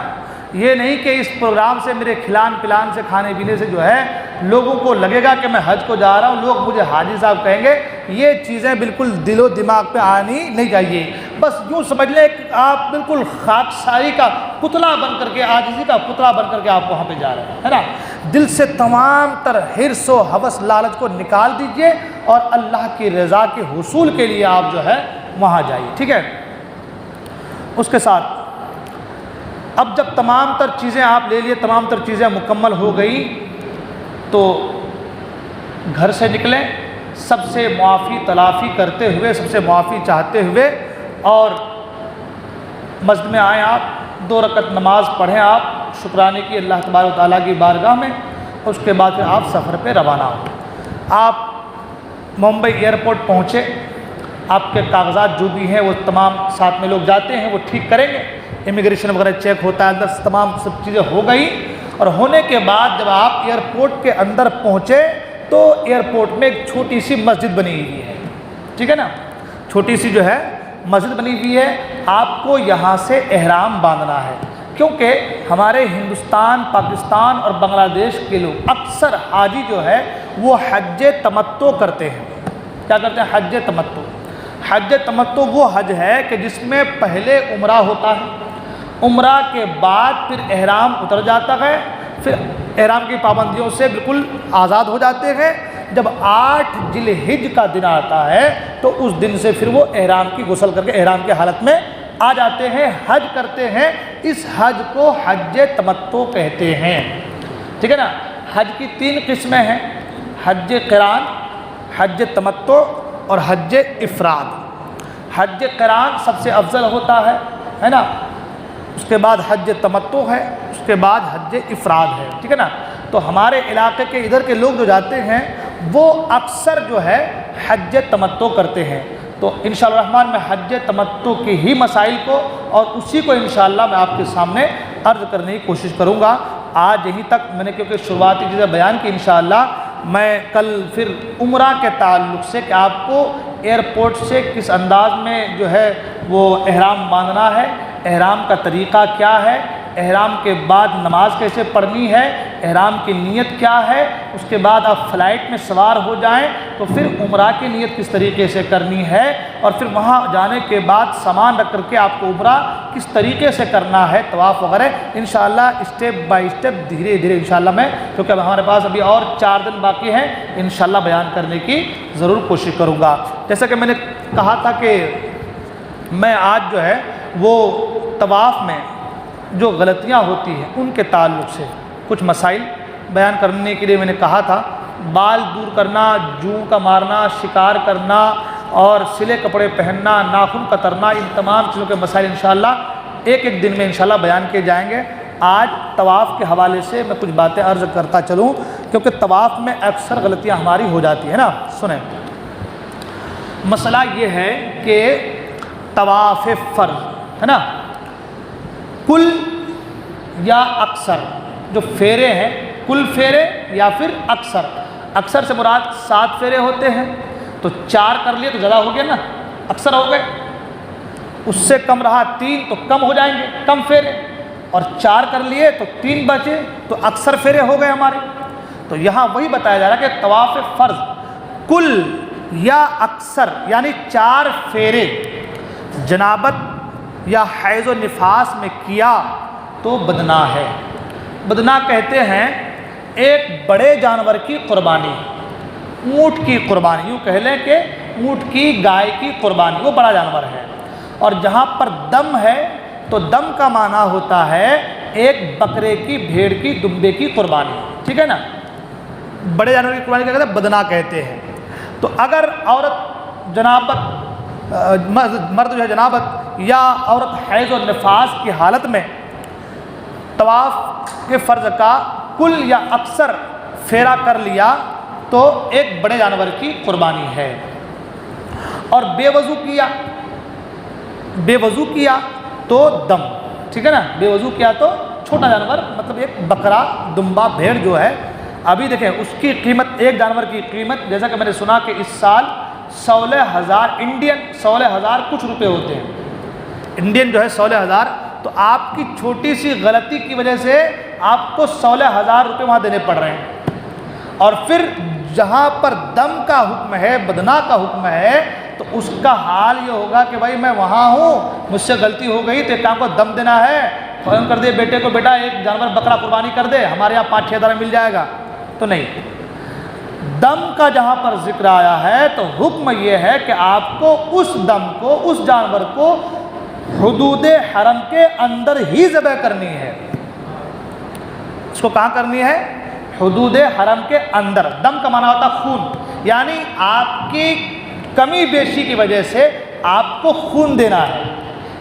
یہ نہیں کہ اس پروگرام سے میرے کھلان پلان سے کھانے پینے سے جو ہے لوگوں کو لگے گا کہ میں حج کو جا رہا ہوں، لوگ مجھے حاجی صاحب کہیں گے، یہ چیزیں بالکل دل و دماغ پہ آنی نہیں چاہیے۔ بس یوں سمجھ لیں کہ آپ بالکل خاکساری کا پتلا بن کر کے، عاجزی کا پتلا بن کر کے آپ وہاں پہ جا رہے ہیں، ہے نا۔ دل سے تمام تر حرص و ہوس لالچ کو نکال دیجئے اور اللہ کی رضا کے حصول کے لیے آپ جو ہے وہاں جائیے، ٹھیک ہے۔ اس کے ساتھ اب جب تمام تر چیزیں آپ لے لیے، تمام تر چیزیں مکمل ہو گئی، تو گھر سے نکلیں سب سے معافی تلافی کرتے ہوئے، سب سے معافی چاہتے ہوئے، اور مسجد میں آئیں، آپ 2 رکعت نماز پڑھیں، آپ شکرانے کی اللہ تبارک و تعالیٰ کی بارگاہ میں۔ اس کے بعد پھر آپ سفر پہ روانہ ہوں۔ آپ ممبئی ایئرپورٹ پہنچے، آپ کے کاغذات جو بھی ہیں وہ تمام ساتھ میں لوگ جاتے ہیں وہ ٹھیک کریں گے، امیگریشن وغیرہ چیک ہوتا ہے، اندر تمام سب چیزیں ہو گئی، اور ہونے کے بعد جب آپ ایئرپورٹ کے اندر پہنچے تو ایئرپورٹ میں ایک چھوٹی سی مسجد بنی ہوئی ہے، ٹھیک ہے نا، چھوٹی سی جو ہے مسجد بنی ہوئی ہے۔ آپ کو یہاں سے احرام باندھنا ہے، کیونکہ ہمارے ہندوستان، پاکستان اور بنگلہ دیش کے لوگ اکثر حاجی جو ہے وہ حج تمتع کرتے ہیں۔ کیا کرتے ہیں؟ حج تمتع۔ حج تمتع وہ حج ہے کہ جس میں پہلے عمرہ ہوتا ہے، عمرہ کے بعد پھر احرام اتر جاتا ہے، پھر احرام کی پابندیوں سے بالکل آزاد ہو جاتے ہیں۔ جب 8 ذی الحجہ کا دن آتا ہے تو اس دن سے پھر وہ احرام کی غسل کر کے احرام کی حالت میں آ جاتے ہیں، حج کرتے ہیں۔ اس حج کو حج تمتع کہتے ہیں، ٹھیک ہے نا۔ حج کی 3 قسمیں ہیں، حج قران، حج تمتع اور حج افراد۔ حج قران سب سے افضل ہوتا ہے نا، اس کے بعد حج تمتع ہے، اس کے بعد حج افراد ہے، ٹھیک ہے نا۔ تو ہمارے علاقے کے ادھر کے لوگ جو جاتے ہیں وہ اکثر جو ہے حج تمتع کرتے ہیں۔ تو انشاءاللہ الرحمن میں حج تمتع کے ہی مسائل کو اور اسی کو انشاءاللہ میں آپ کے سامنے عرض کرنے کی کوشش کروں گا۔ آج یہیں تک میں نے کیونکہ شروعاتی چیزیں بیان کی، انشاءاللہ میں کل پھر عمرہ کے تعلق سے کہ آپ کو ایئرپورٹ سے کس انداز میں جو ہے وہ احرام باندھنا ہے، احرام کا طریقہ کیا ہے، احرام کے بعد نماز کیسے پڑھنی ہے، احرام کی نیت کیا ہے، اس کے بعد آپ فلائٹ میں سوار ہو جائیں تو پھر عمرہ کی نیت کس طریقے سے کرنی ہے، اور پھر وہاں جانے کے بعد سامان رکھ کر کے آپ کو عمرہ کس طریقے سے کرنا ہے، طواف وغیرہ انشاءاللہ اسٹیپ بائی اسٹیپ دھیرے دھیرے انشاءاللہ میں، کیونکہ اب ہمارے پاس ابھی اور 4 دن باقی ہیں، انشاءاللہ بیان کرنے کی ضرور کوشش کروں گا۔ جیسا کہ میں نے کہا تھا کہ میں آج جو ہے وہ طواف میں جو غلطیاں ہوتی ہیں ان کے تعلق سے کچھ مسائل بیان کرنے کے لیے میں نے کہا تھا۔ بال دور کرنا، جوں کا مارنا، شکار کرنا اور سلے کپڑے پہننا، ناخن کترنا، ان تمام چیزوں کے مسائل انشاءاللہ ایک ایک دن میں انشاءاللہ بیان کیے جائیں گے۔ آج طواف کے حوالے سے میں کچھ باتیں عرض کرتا چلوں، کیونکہ طواف میں اکثر غلطیاں ہماری ہو جاتی ہیں نا۔ سنیں، مسئلہ یہ ہے کہ طواف فرض ہے نا، کل یا اکثر جو پھیرے ہیں، کل پھیرے یا پھر اکثر، اکثر سے مراد 7 پھیرے ہوتے ہیں، تو 4 کر لیے تو زیادہ ہو گیا نا، اکثر ہو گئے۔ اس سے کم رہا 3 تو کم ہو جائیں گے، کم پھیرے، اور 4 کر لیے تو 3 بچے تو اکثر پھیرے ہو گئے ہمارے۔ تو یہاں وہی بتایا جا رہا ہے کہ طواف فرض کل یا اکثر یعنی 4 پھیرے جنابت یا حیض و نفاس میں کیا تو بدنا ہے۔ بدنا کہتے ہیں ایک بڑے جانور کی قربانی، اونٹ کی قربانی، یوں کہہ لیں کہ اونٹ کی، گائے کی قربانی، وہ بڑا جانور ہے۔ اور جہاں پر دم ہے تو دم کا معنی ہوتا ہے ایک بکرے کی، بھیڑ کی، دمبے کی قربانی، ٹھیک ہے نا۔ بڑے جانور کی قربانی کیا کہتے ہیں؟ بدنا کہتے ہیں۔ تو اگر عورت جنابت، مرد جو ہے جنابت یا عورت حیض و نفاس کی حالت میں طواف کے فرض کا کل یا اکثر پھیرا کر لیا تو ایک بڑے جانور کی قربانی ہے۔ اور بے وضو کیا تو دم، ٹھیک ہے نا، بے وضو کیا تو چھوٹا جانور، مطلب ایک بکرا، دمبا، بھیڑ جو ہے، ابھی دیکھیں اس کی قیمت، ایک جانور کی قیمت، جیسا کہ میں نے سنا کہ اس سال 16,000 انڈین 16,000 کچھ روپے ہوتے ہیں، انڈین جو ہے 16,000، تو تو آپ کی چھوٹی سی غلطی کی وجہ سے آپ کو 16,000 روپے وہاں دینے پڑ رہے ہیں. اور پھر جہاں پر دم کا حکم ہے، بدنا کا حکم ہے، تو اس کا حال یہ ہوگا کہ بھائی میں وہاں ہوں، مجھ سے غلطی ہو گئی تو ایک کام کو دم دینا ہے، فون کر دے بیٹے کو، بیٹا ایک جانور بکرا قربانی کر دے، ہمارے یہاں 5-6 ہزار مل جائے گا. تو نہیں، دم کا جہاں پر ذکر آیا ہے تو حکم یہ ہے کہ آپ کو اس دم کو، اس جانور کو حدود حرم کے اندر ہی ذبح کرنی ہے. اس کو کہاں کرنی ہے؟ حدود حرم کے اندر. دم کا معنی ہوتا خون، یعنی آپ کی کمی بیشی کی وجہ سے آپ کو خون دینا ہے.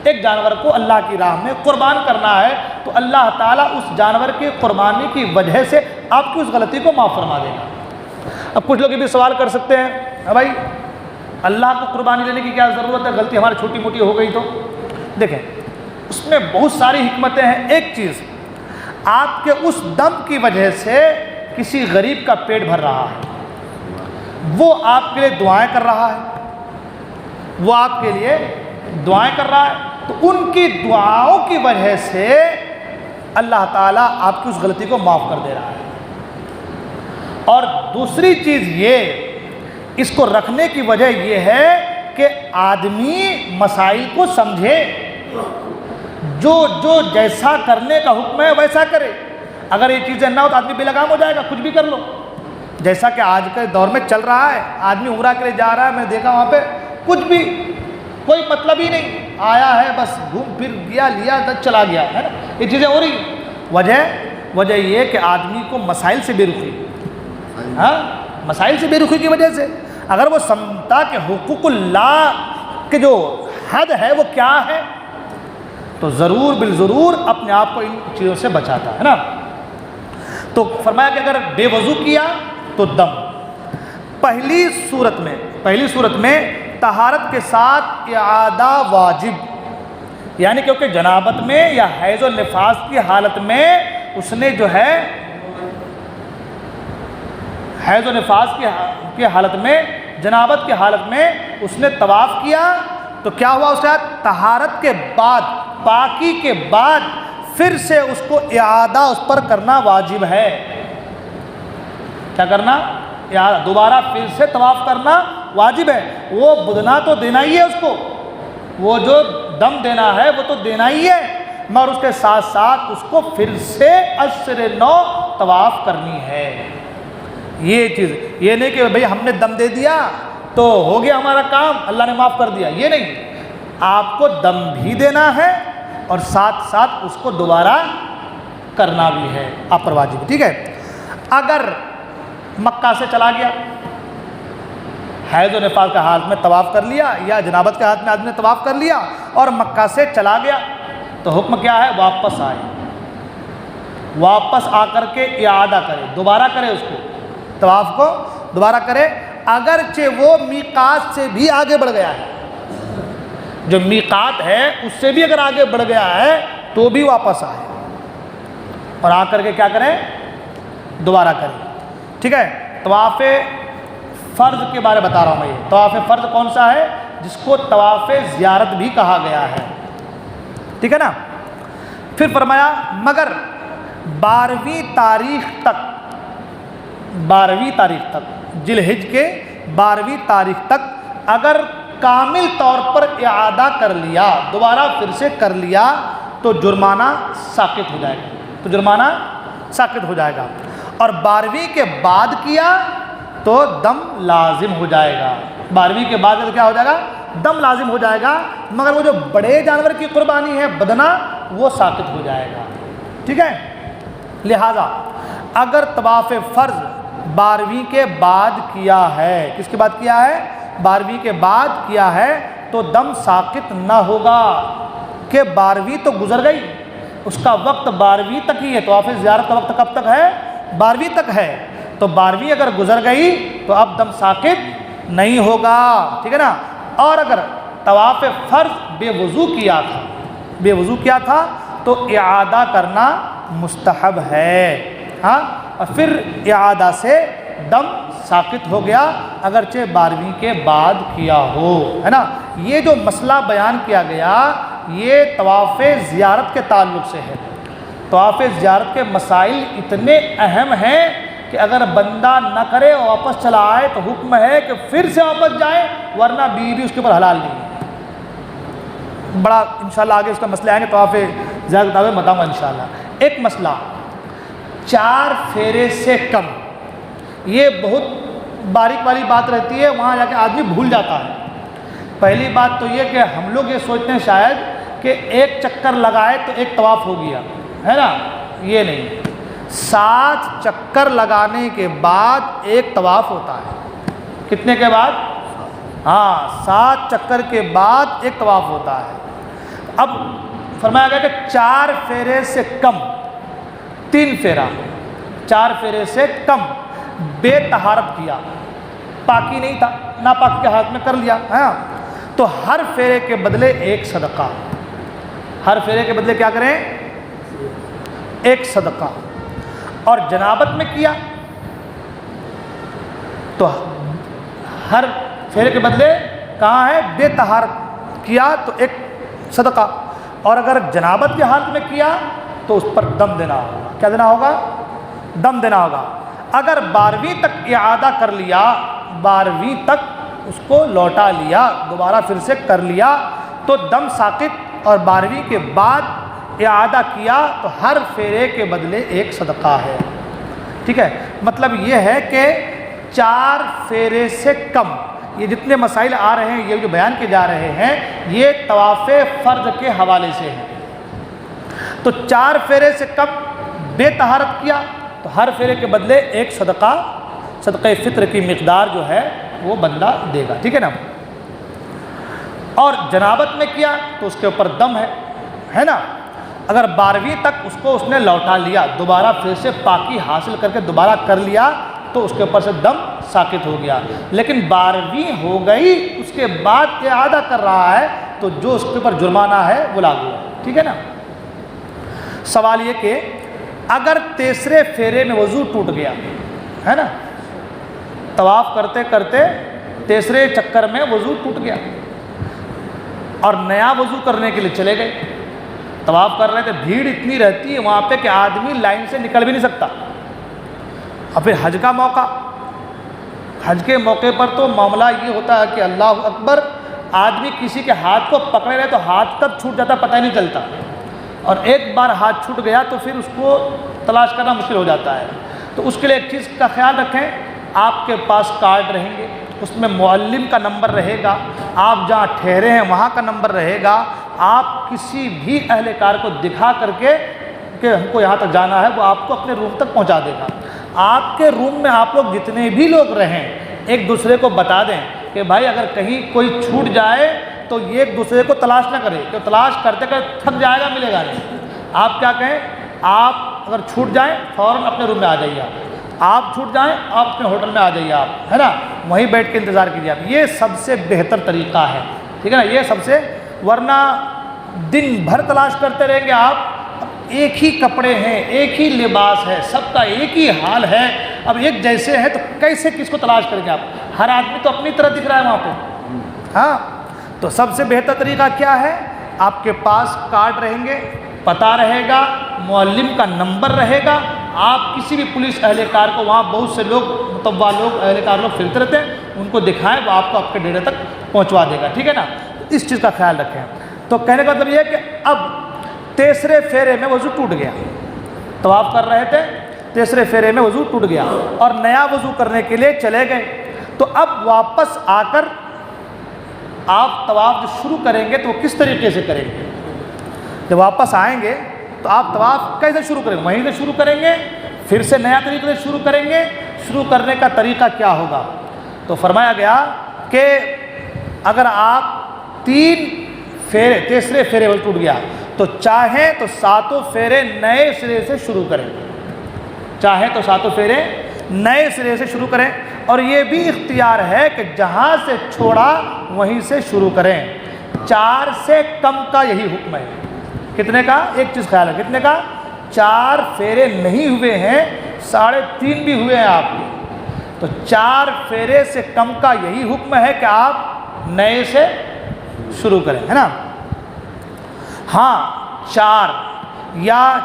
ایک جانور کو اللہ کی راہ میں قربان کرنا ہے تو اللہ تعالیٰ اس جانور کی قربانی کی وجہ سے آپ کی اس غلطی کو معاف فرما دے گا. اب کچھ لوگ یہ بھی سوال کر سکتے ہیں بھائی اللہ کو قربانی لینے کی کیا ضرورت ہے، غلطی ہماری چھوٹی موٹی ہو گئی تو. دیکھیں اس میں بہت ساری حکمتیں ہیں. ایک چیز، آپ کے اس دم کی وجہ سے کسی غریب کا پیٹ بھر رہا ہے، وہ آپ کے لیے دعائیں کر رہا ہے، وہ آپ کے لیے دعائیں کر رہا ہے، تو ان کی دعاؤں کی وجہ سے اللہ تعالیٰ آپ کی اس غلطی کو معاف کر دے رہا ہے. اور دوسری چیز یہ، اس کو رکھنے کی وجہ یہ ہے کہ آدمی مسائل کو سمجھے، جو جیسا کرنے کا حکم ہے ویسا کرے. اگر یہ چیزیں نہ ہو تو آدمی بے لگام ہو جائے گا، کچھ بھی کر لو. جیسا کہ آج کے دور میں چل رہا ہے، آدمی عمرہ کے لیے جا رہا ہے، میں دیکھا وہاں پہ کچھ بھی کوئی مطلب ہی نہیں، آیا ہے بس گھوم پھر گیا، لیا چلا گیا ہے نا. یہ چیزیں ہو رہی. وجہ یہ کہ آدمی کو مسائل سے بے رخی، مسائل سے بے رخی کی وجہ سے اگر وہ سمجھتا کہ حقوق اللہ کے جو حد ہے وہ کیا ہے تو ضرور بالضرور اپنے آپ کو ان چیزوں سے بچاتا ہے نا. تو فرمایا کہ اگر بے وضو کیا تو دم. پہلی صورت میں طہارت کے ساتھ اعادہ واجب، یعنی کیونکہ جنابت میں یا حیض و نفاس کی حالت میں اس نے جو ہے حیض و نفاس کی حالت میں، جنابت کی حالت میں اس نے طواف کیا تو کیا ہوا؟ اس کے بعد طہارت کے بعد، پاکی کے بعد پھر سے اس کو اعادہ اس پر کرنا واجب ہے. کیا کرنا؟ اعادہ، دوبارہ پھر سے طواف کرنا واجب ہے. وہ بدنا تو دینا ہی ہے اس کو، وہ جو دم دینا ہے وہ تو دینا ہی ہے، مگر اس کے ساتھ ساتھ اس کو پھر سے اشر نو طواف کرنی ہے. یہ چیز، یہ نہیں کہ بھئی ہم نے دم دے دیا تو ہو گیا ہمارا کام، اللہ نے معاف کر دیا، یہ نہیں. آپ کو دم بھی دینا ہے اور ساتھ ساتھ اس کو دوبارہ کرنا بھی ہے، آپ پر واجب. ٹھیک ہے. اگر مکہ سے چلا گیا، حیض و نفاس کا حالت میں طواف کر لیا، یا جنابت کے حالت میں آدمی نے طواف کر لیا اور مکہ سے چلا گیا، تو حکم کیا ہے؟ واپس آئے، واپس آ کر کے اعادہ کرے، دوبارہ کرے، اس کو طواف کو دوبارہ کرے. اگرچہ وہ میقات سے بھی آگے بڑھ گیا ہے، جو میقات ہے اس سے بھی اگر آگے بڑھ گیا ہے تو بھی واپس آئے اور آ کر کے کیا کرے؟ دوبارہ کرے. ٹھیک ہے. طواف فرض کے بارے بتا رہا ہوں میں. یہ طواف فرض کون سا ہے؟ جس کو طواف زیارت بھی کہا گیا ہے. ٹھیک ہے نا. پھر فرمایا مگر 12ویں تاریخ تک ذی الحج کے 12ویں تاریخ تک اگر کامل طور پر اعادہ کر لیا، دوبارہ پھر سے کر لیا تو جرمانہ ساقط ہو جائے گا. اور 12ویں کے بعد کیا تو دم لازم ہو جائے گا. 12ویں کے بعد کیا ہو جائے گا؟ دم لازم ہو جائے گا، مگر وہ جو بڑے جانور کی قربانی ہے بدنہ، وہ ساقط ہو جائے گا. ٹھیک ہے. لہذا اگر طواف فرض 12ویں کے بعد کیا ہے، کس کے بعد کیا ہے؟ 12ویں کے بعد کیا ہے تو دم ساقط نہ ہوگا کہ 12ویں تو گزر گئی، اس کا وقت 12ویں تک ہی ہے. طواف زیارت کا وقت کب تک ہے؟ 12ویں تک ہے. تو 12ویں اگر گزر گئی تو اب دم ساقط نہیں ہوگا. ٹھیک ہے نا. اور اگر طواف فرض بے وضو کیا تھا تو اعادہ کرنا مستحب ہے. ہاں. اور پھر اعادہ سے دم ساقط ہو گیا اگرچہ 12ویں کے بعد کیا ہو، ہے نا. یہ جو مسئلہ بیان کیا گیا یہ طواف زیارت کے تعلق سے ہے۔ طواف زیارت کے مسائل اتنے اہم ہیں کہ اگر بندہ نہ کرے اور واپس چلا آئے تو حکم ہے کہ پھر سے واپس جائے، ورنہ بیوی اس کے اوپر حلال نہیں ہے۔ بڑا انشاءاللہ آگے اس کا مسئلہ آئیں گے، طواف زیارت کے تعلق میں بتاؤں گا انشاءاللہ۔ ایک مسئلہ 4 پھیرے سے کم، یہ بہت باریک والی بات رہتی ہے، وہاں جا کے آدمی بھول جاتا ہے۔ پہلی بات تو یہ کہ ہم لوگ یہ سوچتے ہیں شاید کہ ایک چکر لگائے تو ایک طواف ہو گیا ہے نا، یہ نہیں، 7 چکر لگانے کے بعد ایک طواف ہوتا ہے۔ کتنے کے بعد؟ ہاں، 7 چکر کے بعد ایک طواف ہوتا ہے۔ اب فرمایا گیا کہ 4 پھیرے سے کم، 3 پھیرا، 4 پھیرے سے کم بے طہارت کیا، پاکی نہیں تھا، ناپاکی کے ہاتھ میں کر لیا، ہاں، تو ہر پھیرے کے بدلے ایک صدقہ، ہر پھیرے کے بدلے کیا کریں؟ ایک صدقہ۔ اور جنابت میں کیا تو ہر پھیرے کے بدلے کہاں ہے؟ بے طہارت کیا تو ایک صدقہ، اور اگر جنابت کی حالت میں کیا تو اس پر دم دینا ہوگا۔ کیا دینا ہوگا؟ دم دینا ہوگا۔ اگر 12ویں تک اعادہ کر لیا، 12ویں تک اس کو لوٹا لیا، دوبارہ پھر سے کر لیا تو دم ساقط، اور 12ویں کے بعد اعادہ کیا تو ہر پھیرے کے بدلے ایک صدقہ ہے۔ ٹھیک ہے، مطلب یہ ہے کہ 4 پھیرے سے کم، یہ جتنے مسائل آ رہے ہیں، یہ جو بیان کیے جا رہے ہیں، یہ طواف فرض کے حوالے سے ہیں۔ تو 4 پھیرے سے کم بے طہارت کیا تو ہر پھیرے کے بدلے ایک صدقہ، صدقہ فطر کی مقدار جو ہے وہ بندہ دے گا۔ ٹھیک ہے نا؟ اور جنابت میں کیا تو اس کے اوپر دم ہے نا؟ اگر 12ویں تک اس کو اس نے لوٹا لیا، دوبارہ پھر سے پاکی حاصل کر کے دوبارہ کر لیا تو اس کے اوپر سے دم ساقط ہو گیا۔ لیکن 12ویں ہو گئی، اس کے بعد اعادہ کر رہا ہے تو جو اس کے اوپر جرمانہ ہے وہ لاگو ہے۔ ٹھیک ہے نا؟ سوال یہ کہ اگر تیسرے پھیرے میں وضو ٹوٹ گیا ہے نا، طواف کرتے کرتے تیسرے چکر میں وضو ٹوٹ گیا اور نیا وضو کرنے کے لیے چلے گئے، طواف کر رہے تھے، بھیڑ اتنی رہتی ہے وہاں پہ کہ آدمی لائن سے نکل بھی نہیں سکتا۔ اور پھر حج کا موقع، حج کے موقع پر تو معاملہ یہ ہوتا ہے کہ اللہ اکبر، آدمی کسی کے ہاتھ کو پکڑے رہے تو ہاتھ کب چھوٹ جاتا پتہ ہی نہیں چلتا، اور ایک بار ہاتھ چھوٹ گیا تو پھر اس کو تلاش کرنا مشکل ہو جاتا ہے۔ تو اس کے لیے ایک چیز کا خیال رکھیں، آپ کے پاس کارڈ رہیں گے، اس میں معلم کا نمبر رہے گا، آپ جہاں ٹھہرے ہیں وہاں کا نمبر رہے گا، آپ کسی بھی اہلکار کو دکھا کر کے کہ ہم کو یہاں تک جانا ہے، وہ آپ کو اپنے روم تک پہنچا دے گا۔ آپ کے روم میں آپ لوگ جتنے بھی لوگ رہیں، ایک دوسرے کو بتا دیں کہ بھائی اگر کہیں کوئی چھوٹ جائے تو یہ ایک دوسرے کو تلاش نہ کرے، کہ تلاش کرتے کرتے تھک جائے گا، ملے گا نہیں۔ آپ کیا کہیں، آپ اگر چھوٹ جائیں فوراً اپنے روم میں آ جائیے، آپ چھوٹ جائیں آپ اپنے ہوٹل میں آ جائیے، آپ ہے نا، وہیں بیٹھ کے انتظار کیجیے آپ۔ یہ سب سے بہتر طریقہ ہے، ٹھیک ہے نا، یہ سب سے، ورنہ دن بھر تلاش کرتے رہیں گے آپ، ایک ہی کپڑے ہیں، ایک ہی لباس ہے، سب کا ایک ہی حال ہے، اب ایک جیسے ہیں تو کیسے کس کو تلاش کریں گے آپ؟ ہر آدمی تو اپنی طرح دکھ رہا ہے وہاں پہ۔ ہاں، تو سب سے بہتر طریقہ کیا ہے؟ آپ کے پاس کارڈ رہیں گے، پتہ رہے گا، معلم کا نمبر رہے گا، آپ کسی بھی پولیس اہلکار کو، وہاں بہت سے لوگ متوا لوگ اہلکار لوگ فلتر رہتے ہیں، ان کو دکھائیں، وہ آپ کو آپ کے ڈیرے تک پہنچوا دے گا۔ ٹھیک ہے نا؟ اس چیز کا خیال رکھیں۔ تو کہنے کا مطلب یہ ہے کہ اب تیسرے پھیرے میں وضو ٹوٹ گیا، طواف کر رہے تھے، تیسرے پھیرے میں وضو ٹوٹ گیا اور نیا وضو کرنے کے لیے چلے گئے، تو اب واپس آ کر آپ طواف جو شروع کریں گے تو وہ کس طریقے سے کریں گے؟ جب واپس آئیں گے تو آپ طواف کیسے شروع کریں گے؟ وہیں سے شروع کریں گے، پھر سے نیا طریقے سے شروع کریں گے؟ شروع کرنے کا طریقہ کیا ہوگا؟ تو فرمایا گیا کہ اگر آپ 3 پھیرے، تیسرے پھیرے وضو ٹوٹ گیا تو چاہیں تو 7 پھیرے نئے سرے سے شروع کریں، چاہیں تو 7 پھیرے نئے سرے سے شروع کریں، اور یہ بھی اختیار ہے کہ جہاں سے چھوڑا وہیں سے شروع کریں۔ 4 سے کم کا یہی حکم ہے۔ کتنے کا؟ ایک چیز خیال ہے، کتنے کا؟ 4 پھیرے نہیں ہوئے ہیں، 3.5 بھی ہوئے ہیں آپ کے، تو 4 پھیرے سے کم کا یہی حکم ہے کہ آپ نئے سے شروع کریں، ہے نا۔ ہاں 4 یا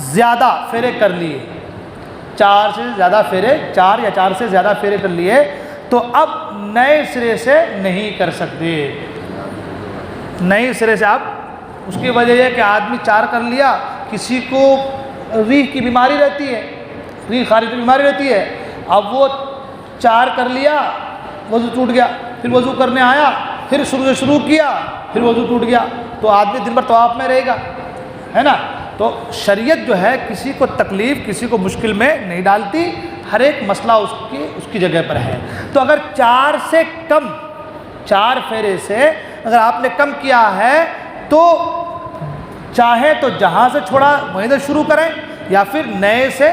زیادہ پھیرے کر لیے، 4 سے زیادہ پھیرے، 4 یا 4 سے زیادہ پھیرے کر لیے تو اب نئے سرے سے نہیں کر سکتے، نئے سرے سے آپ، اس کی وجہ یہ کہ آدمی 4 کر لیا، کسی کو ریح کی بیماری رہتی ہے، ریح خارج کی بیماری رہتی ہے، اب وہ 4 کر لیا، وضو ٹوٹ گیا، پھر وضو کرنے آیا، پھر شروع کیا، پھر وضو ٹوٹ گیا، تو آدمی دن بھر طواف میں رہے گا، ہے نا؟ تو شریعت جو ہے کسی کو تکلیف، کسی کو مشکل میں نہیں ڈالتی، ہر ایک مسئلہ اس کی جگہ پر ہے۔ تو اگر 4 سے کم، 4 پھیرے سے اگر آپ نے کم کیا ہے تو چاہے تو جہاں سے چھوڑا وہیں سے شروع کریں یا پھر نئے سے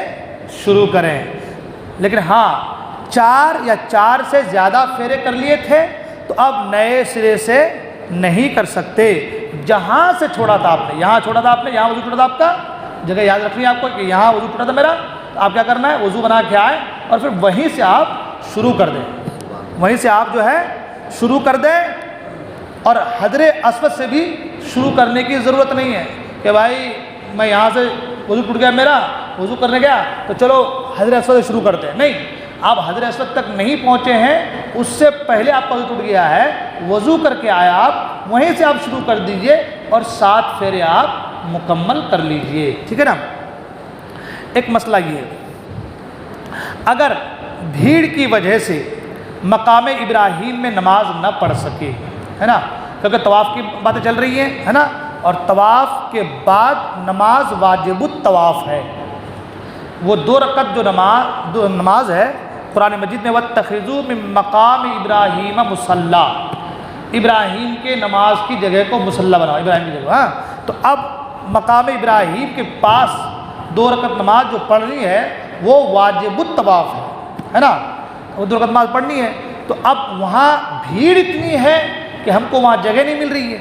شروع کریں، لیکن ہاں 4 یا 4 سے زیادہ پھیرے کر لیے تھے تو اب نئے سرے سے نہیں کر سکتے، جہاں سے چھوڑا تھا آپ نے، یہاں چھوڑا تھا آپ نے، یہاں وضو ٹوٹا تھا آپ کا، جگہ یاد رکھنی ہے آپ کو کہ یہاں وضو ٹوٹا تھا میرا، تو آپ کیا کرنا ہے، وضو بنا کے آئے اور پھر وہیں سے آپ شروع کر دیں، وہیں سے آپ جو ہے شروع کر دیں، اور حجر اسود سے بھی شروع کرنے کی ضرورت نہیں ہے کہ بھائی میں یہاں سے وضو ٹوٹ گیا میرا، وضو کرنے گیا تو چلو حجر اسود سے شروع کرتے ہیں، نہیں، آپ حجر اسود تک نہیں پہنچے ہیں، اس سے پہلے آپ کا وضو ٹوٹ گیا ہے، وضو کر کے آئے آپ، وہیں سے آپ شروع کر دیجئے اور 7 پھیرے آپ مکمل کر لیجئے، ٹھیک ہے نا؟ ایک مسئلہ یہ ہے، اگر بھیڑ کی وجہ سے مقام ابراہیم میں نماز نہ پڑھ سکے، ہے نا، کیونکہ طواف کی باتیں چل رہی ہیں، ہے نا، اور طواف کے بعد نماز واجب الطواف ہے، وہ 2 رکعت جو نماز ہے، قرآن مجید میں وَاتَّخِذُوا مِن مَقَامِ إِبْرَاهِيمَ مُصَلَّى، ابراہیم کے نماز کی جگہ کو مصلی بناؤ، ابراہیم کی جگہ، ہاں، تو اب مقام ابراہیم کے پاس 2 رکعت نماز جو پڑھنی ہے وہ واجب الطواف ہے نا، وہ 2 رکعت نماز پڑھنی ہے، تو اب وہاں بھیڑ اتنی ہے کہ ہم کو وہاں جگہ نہیں مل رہی ہے،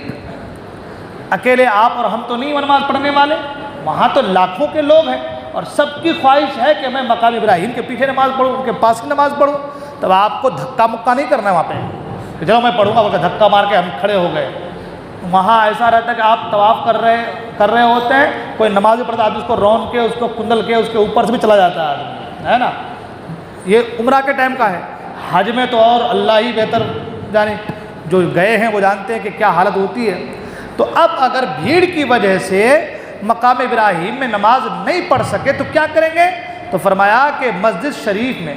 اکیلے آپ اور ہم تو نہیں نماز پڑھنے والے، وہاں تو لاکھوں کے لوگ ہیں اور سب کی خواہش ہے کہ میں مقام ابراہیم کے پیچھے نماز پڑھوں، ان کے پاس ہی نماز پڑھوں، تب آپ کو دھکا مکا نہیں کرنا ہے وہاں پہ کہ چلو میں پڑھوں گا، بلکہ دھکا مار کے ہم کھڑے ہو گئے، وہاں ایسا رہتا ہے کہ آپ طواف کر رہے ہوتے ہیں، کوئی نماز بھی پڑھتا ہے، آدمی اس کو رون کے، اس کو کندل کے، اس کے اوپر سے بھی چلا جاتا ہے آدمی، ہے نا، یہ عمرہ کے ٹائم کا ہے، حج میں تو اور اللہ ہی بہتر جانے، جو گئے ہیں وہ جانتے ہیں کہ کیا حالت ہوتی ہے۔ تو اب اگر بھیڑ کی وجہ سے مقام ابراہیم میں نماز نہیں پڑھ سکے تو کیا کریں گے؟ تو فرمایا کہ مسجد شریف میں،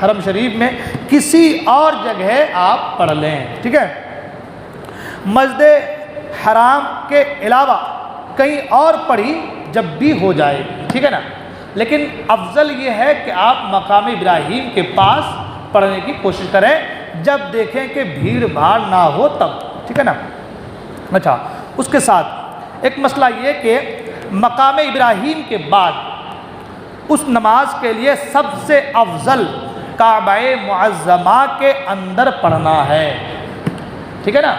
حرم شریف میں کسی اور جگہ آپ پڑھ لیں، ٹھیک ہے، مسجد حرام کے علاوہ کہیں اور پڑھی جب بھی ہو جائے، ٹھیک ہے نا، لیکن افضل یہ ہے کہ آپ مقام ابراہیم کے پاس پڑھنے کی کوشش کریں جب دیکھیں کہ بھیڑ بھاڑ نہ ہو تب، ٹھیک ہے نا۔ اچھا، اس کے ساتھ ایک مسئلہ یہ کہ مقام ابراہیم کے بعد اس نماز کے لیے سب سے افضل کعبہ معظمہ کے اندر پڑھنا ہے، ٹھیک ہے نا،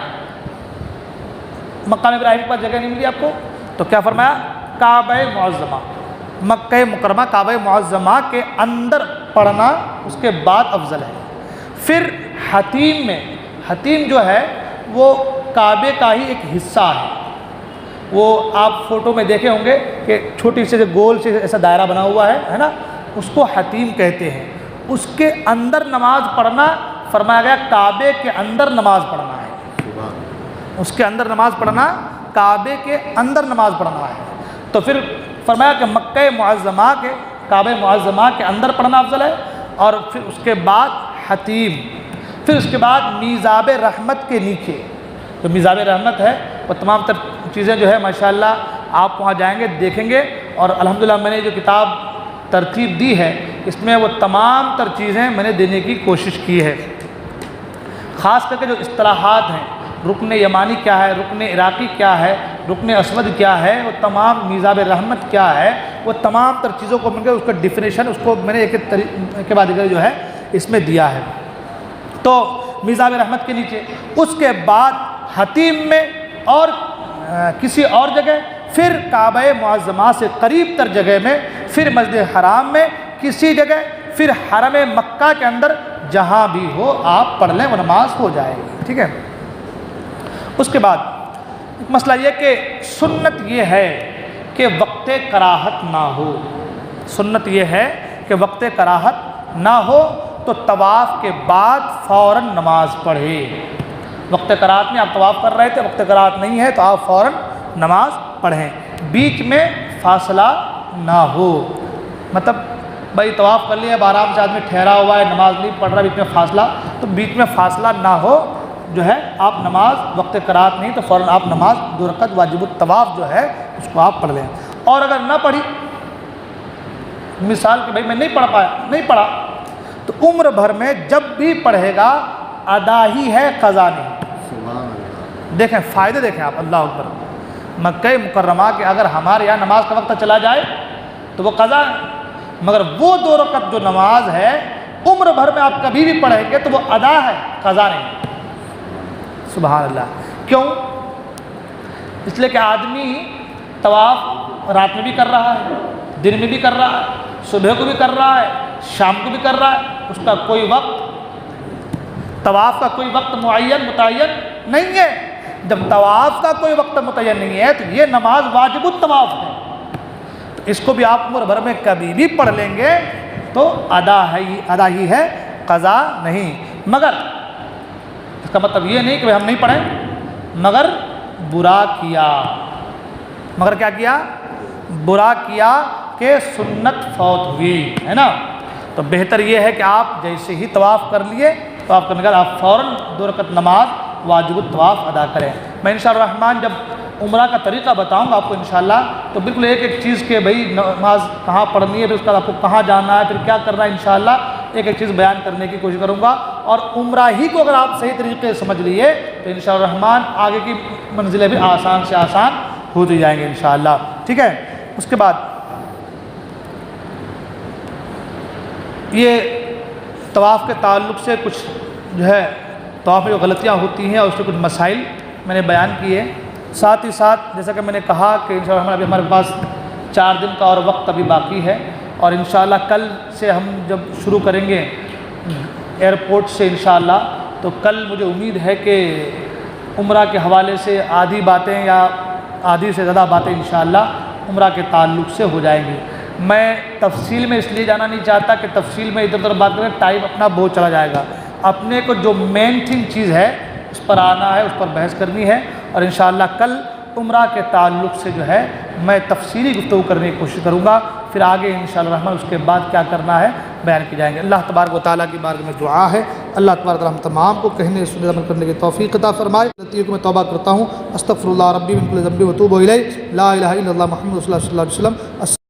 مقام ابراہیم کے پاس جگہ نہیں ملی آپ کو تو کیا فرمایا؟ کعبہ معظمہ، مکہ مکرمہ کعبہ معظمہ کے اندر پڑھنا اس کے بعد افضل ہے۔ پھر حتیم میں، حتیم جو ہے وہ کعبے کا ہی ایک حصہ ہے، وہ آپ فوٹو میں دیکھے ہوں گے کہ چھوٹی سے گول سے ایسا دائرہ بنا ہوا ہے نا، اس کو حتیم کہتے ہیں، اس کے اندر نماز پڑھنا فرمایا گیا کعبے کے اندر نماز پڑھنا ہے، اس کے اندر نماز پڑھنا، کعبے کے اندر نماز پڑھنا ہے، تو پھر فرمایا کہ مکہ معظمہ کے کعبہ معظمہ کے اندر پڑھنا افضل ہے، اور پھر اس کے بعد حتیم، پھر اس کے بعد میزاب رحمت کے نیچے، جو میزاب رحمت ہے وہ تمام تر چیزیں جو ہے ماشاءاللہ آپ وہاں جائیں گے دیکھیں گے، اور الحمدللہ میں نے جو کتاب ترتیب دی ہے اس میں وہ تمام تر چیزیں میں نے دینے کی کوشش کی ہے، خاص کر کے جو اصطلاحات ہیں، رکن یمانی کیا ہے، رکن عراقی کیا ہے، رکن اسود کیا ہے، وہ تمام میزاب رحمت کیا ہے، وہ تمام تر چیزوں کو مل کے اس کا ڈیفینیشن اس کو میں نے ایک کے بعد جو ہے اس میں دیا ہے۔ تو میزاب رحمت کے نیچے، اس کے بعد حتیم میں اور کسی اور جگہ، پھر کعبہ معظمہ سے قریب تر جگہ میں، پھر مسجد حرام میں کسی جگہ، پھر حرم مکہ کے اندر جہاں بھی ہو آپ پڑھ لیں، وہ نماز ہو جائے گی، ٹھیک ہے۔ اس کے بعد ایک مسئلہ یہ کہ سنت یہ ہے کہ وقت کراہت نہ ہو، سنت یہ ہے کہ وقت کراہت نہ ہو تو طواف کے بعد فوراً نماز پڑھے۔ وقت کراہت میں آپ طواف کر رہے تھے، وقت کراہت نہیں ہے تو آپ فوراً نماز پڑھیں، بیچ میں فاصلہ نہ ہو۔ مطلب بھائی طواف کر لیا، اب آرام سے آدمی ٹھہرا ہوا ہے، نماز نہیں پڑھ رہا، بیچ میں فاصلہ، تو بیچ میں فاصلہ نہ ہو جو ہے آپ نماز، وقت قرات نہیں تو فوراً آپ نماز 2 رکعت واجب الطواف جو ہے اس کو آپ پڑھ لیں۔ اور اگر نہ پڑھی، مثال کہ بھائی میں نہیں پڑھ پایا، نہیں پڑھا، تو عمر بھر میں جب بھی پڑھے گا ادا ہی ہے، قضا نہیں۔ دیکھیں فائدے، دیکھیں آپ، اللہ اکبر، مکہ مکرمہ کہ اگر ہمارے یہاں نماز کا وقت چلا جائے تو وہ قضا ہے، مگر وہ 2 رکعت جو نماز ہے عمر بھر میں آپ کبھی بھی پڑھیں گے تو وہ ادا ہے، قضا نہیں۔ سبحان اللہ۔ کیوں؟ اس لیے کہ آدمی طواف رات میں بھی کر رہا ہے، دن میں بھی کر رہا ہے، صبح کو بھی کر رہا ہے، شام کو بھی کر رہا ہے، اس کا کوئی وقت، طواف کا کوئی وقت متعین نہیں ہے۔ جب طواف کا کوئی وقت متعین نہیں ہے تو یہ نماز واجب الطواف ہے، تو اس کو بھی آپ عمر بھر میں کبھی بھی پڑھ لیں گے تو ادا ہی ہے، قضا نہیں۔ مگر اس کا مطلب یہ نہیں کہ ہم نہیں پڑھیں، مگر برا کیا، مگر کیا کیا؟ برا کیا کہ سنت فوت ہوئی ہے نا، تو بہتر یہ ہے کہ آپ جیسے ہی طواف کر لیے، طواف کرنے کے بعد آپ فوراً 2 رکعت نماز واجب الطواف ادا کریں۔ میں انشاءاللہ الرحمن جب عمرہ کا طریقہ بتاؤں گا آپ کو انشاءاللہ، تو بالکل ایک ایک چیز کے بھائی نماز کہاں پڑھنی ہے، پھر اس کے بعد آپ کو کہاں جانا ہے، پھر کیا کرنا ہے، انشاءاللہ ایک ایک چیز بیان کرنے کی کوشش کروں گا۔ اور عمرہ ہی کو اگر آپ صحیح طریقے سے سمجھ لیے تو انشاءاللہ الرحمن آگے کی منزلیں بھی آسان سے آسان ہوتی جائیں گے انشاءاللہ، ٹھیک ہے۔ اس کے بعد یہ طواف کے تعلق سے کچھ جو ہے طواف میں جو غلطیاں ہوتی ہیں اور اس کے کچھ مسائل میں نے بیان کیے، ساتھ ہی ساتھ جیسا کہ میں نے کہا کہ انشاءاللہ ابھی ہمارے پاس 4 دن کا اور وقت ابھی باقی ہے، اور انشاءاللہ کل سے ہم جب شروع کریں گے ایئرپورٹ سے انشاءاللہ، تو کل مجھے امید ہے کہ عمرہ کے حوالے سے آدھی باتیں یا آدھی سے زیادہ باتیں انشاءاللہ عمرہ کے تعلق سے ہو جائیں گی۔ میں تفصیل میں اس لیے جانا نہیں چاہتا کہ تفصیل میں ادھر ادھر بات کریں، ٹائم اپنا بہت چلا جائے گا۔ اپنے کو جو مین تھنگ چیز ہے اس پر آنا ہے، اس پر بحث کرنی ہے، اور انشاءاللہ کل عمرہ کے تعلق سے جو ہے میں تفصیلی گفتگو کرنے کی کوشش کروں گا، پھر آگے انشاءاللہ الرحمن اس کے بعد کیا کرنا ہے بیان کی جائیں گے۔ اللہ تبارک و تعالیٰ کی بارگاہ میں دعا ہے، اللہ تبارک و تعالیٰ ہم تمام کو کہنے سننے عمل کرنے کی توفیق عطا فرمائے۔ غلطیوں کو میں توبہ کرتا ہوں، استغفر اللہ ربی من کل ذنب و اتوب الیہ، لا الہ الا اللہ محمد رسول اللہ صلی اللہ علیہ وسلم۔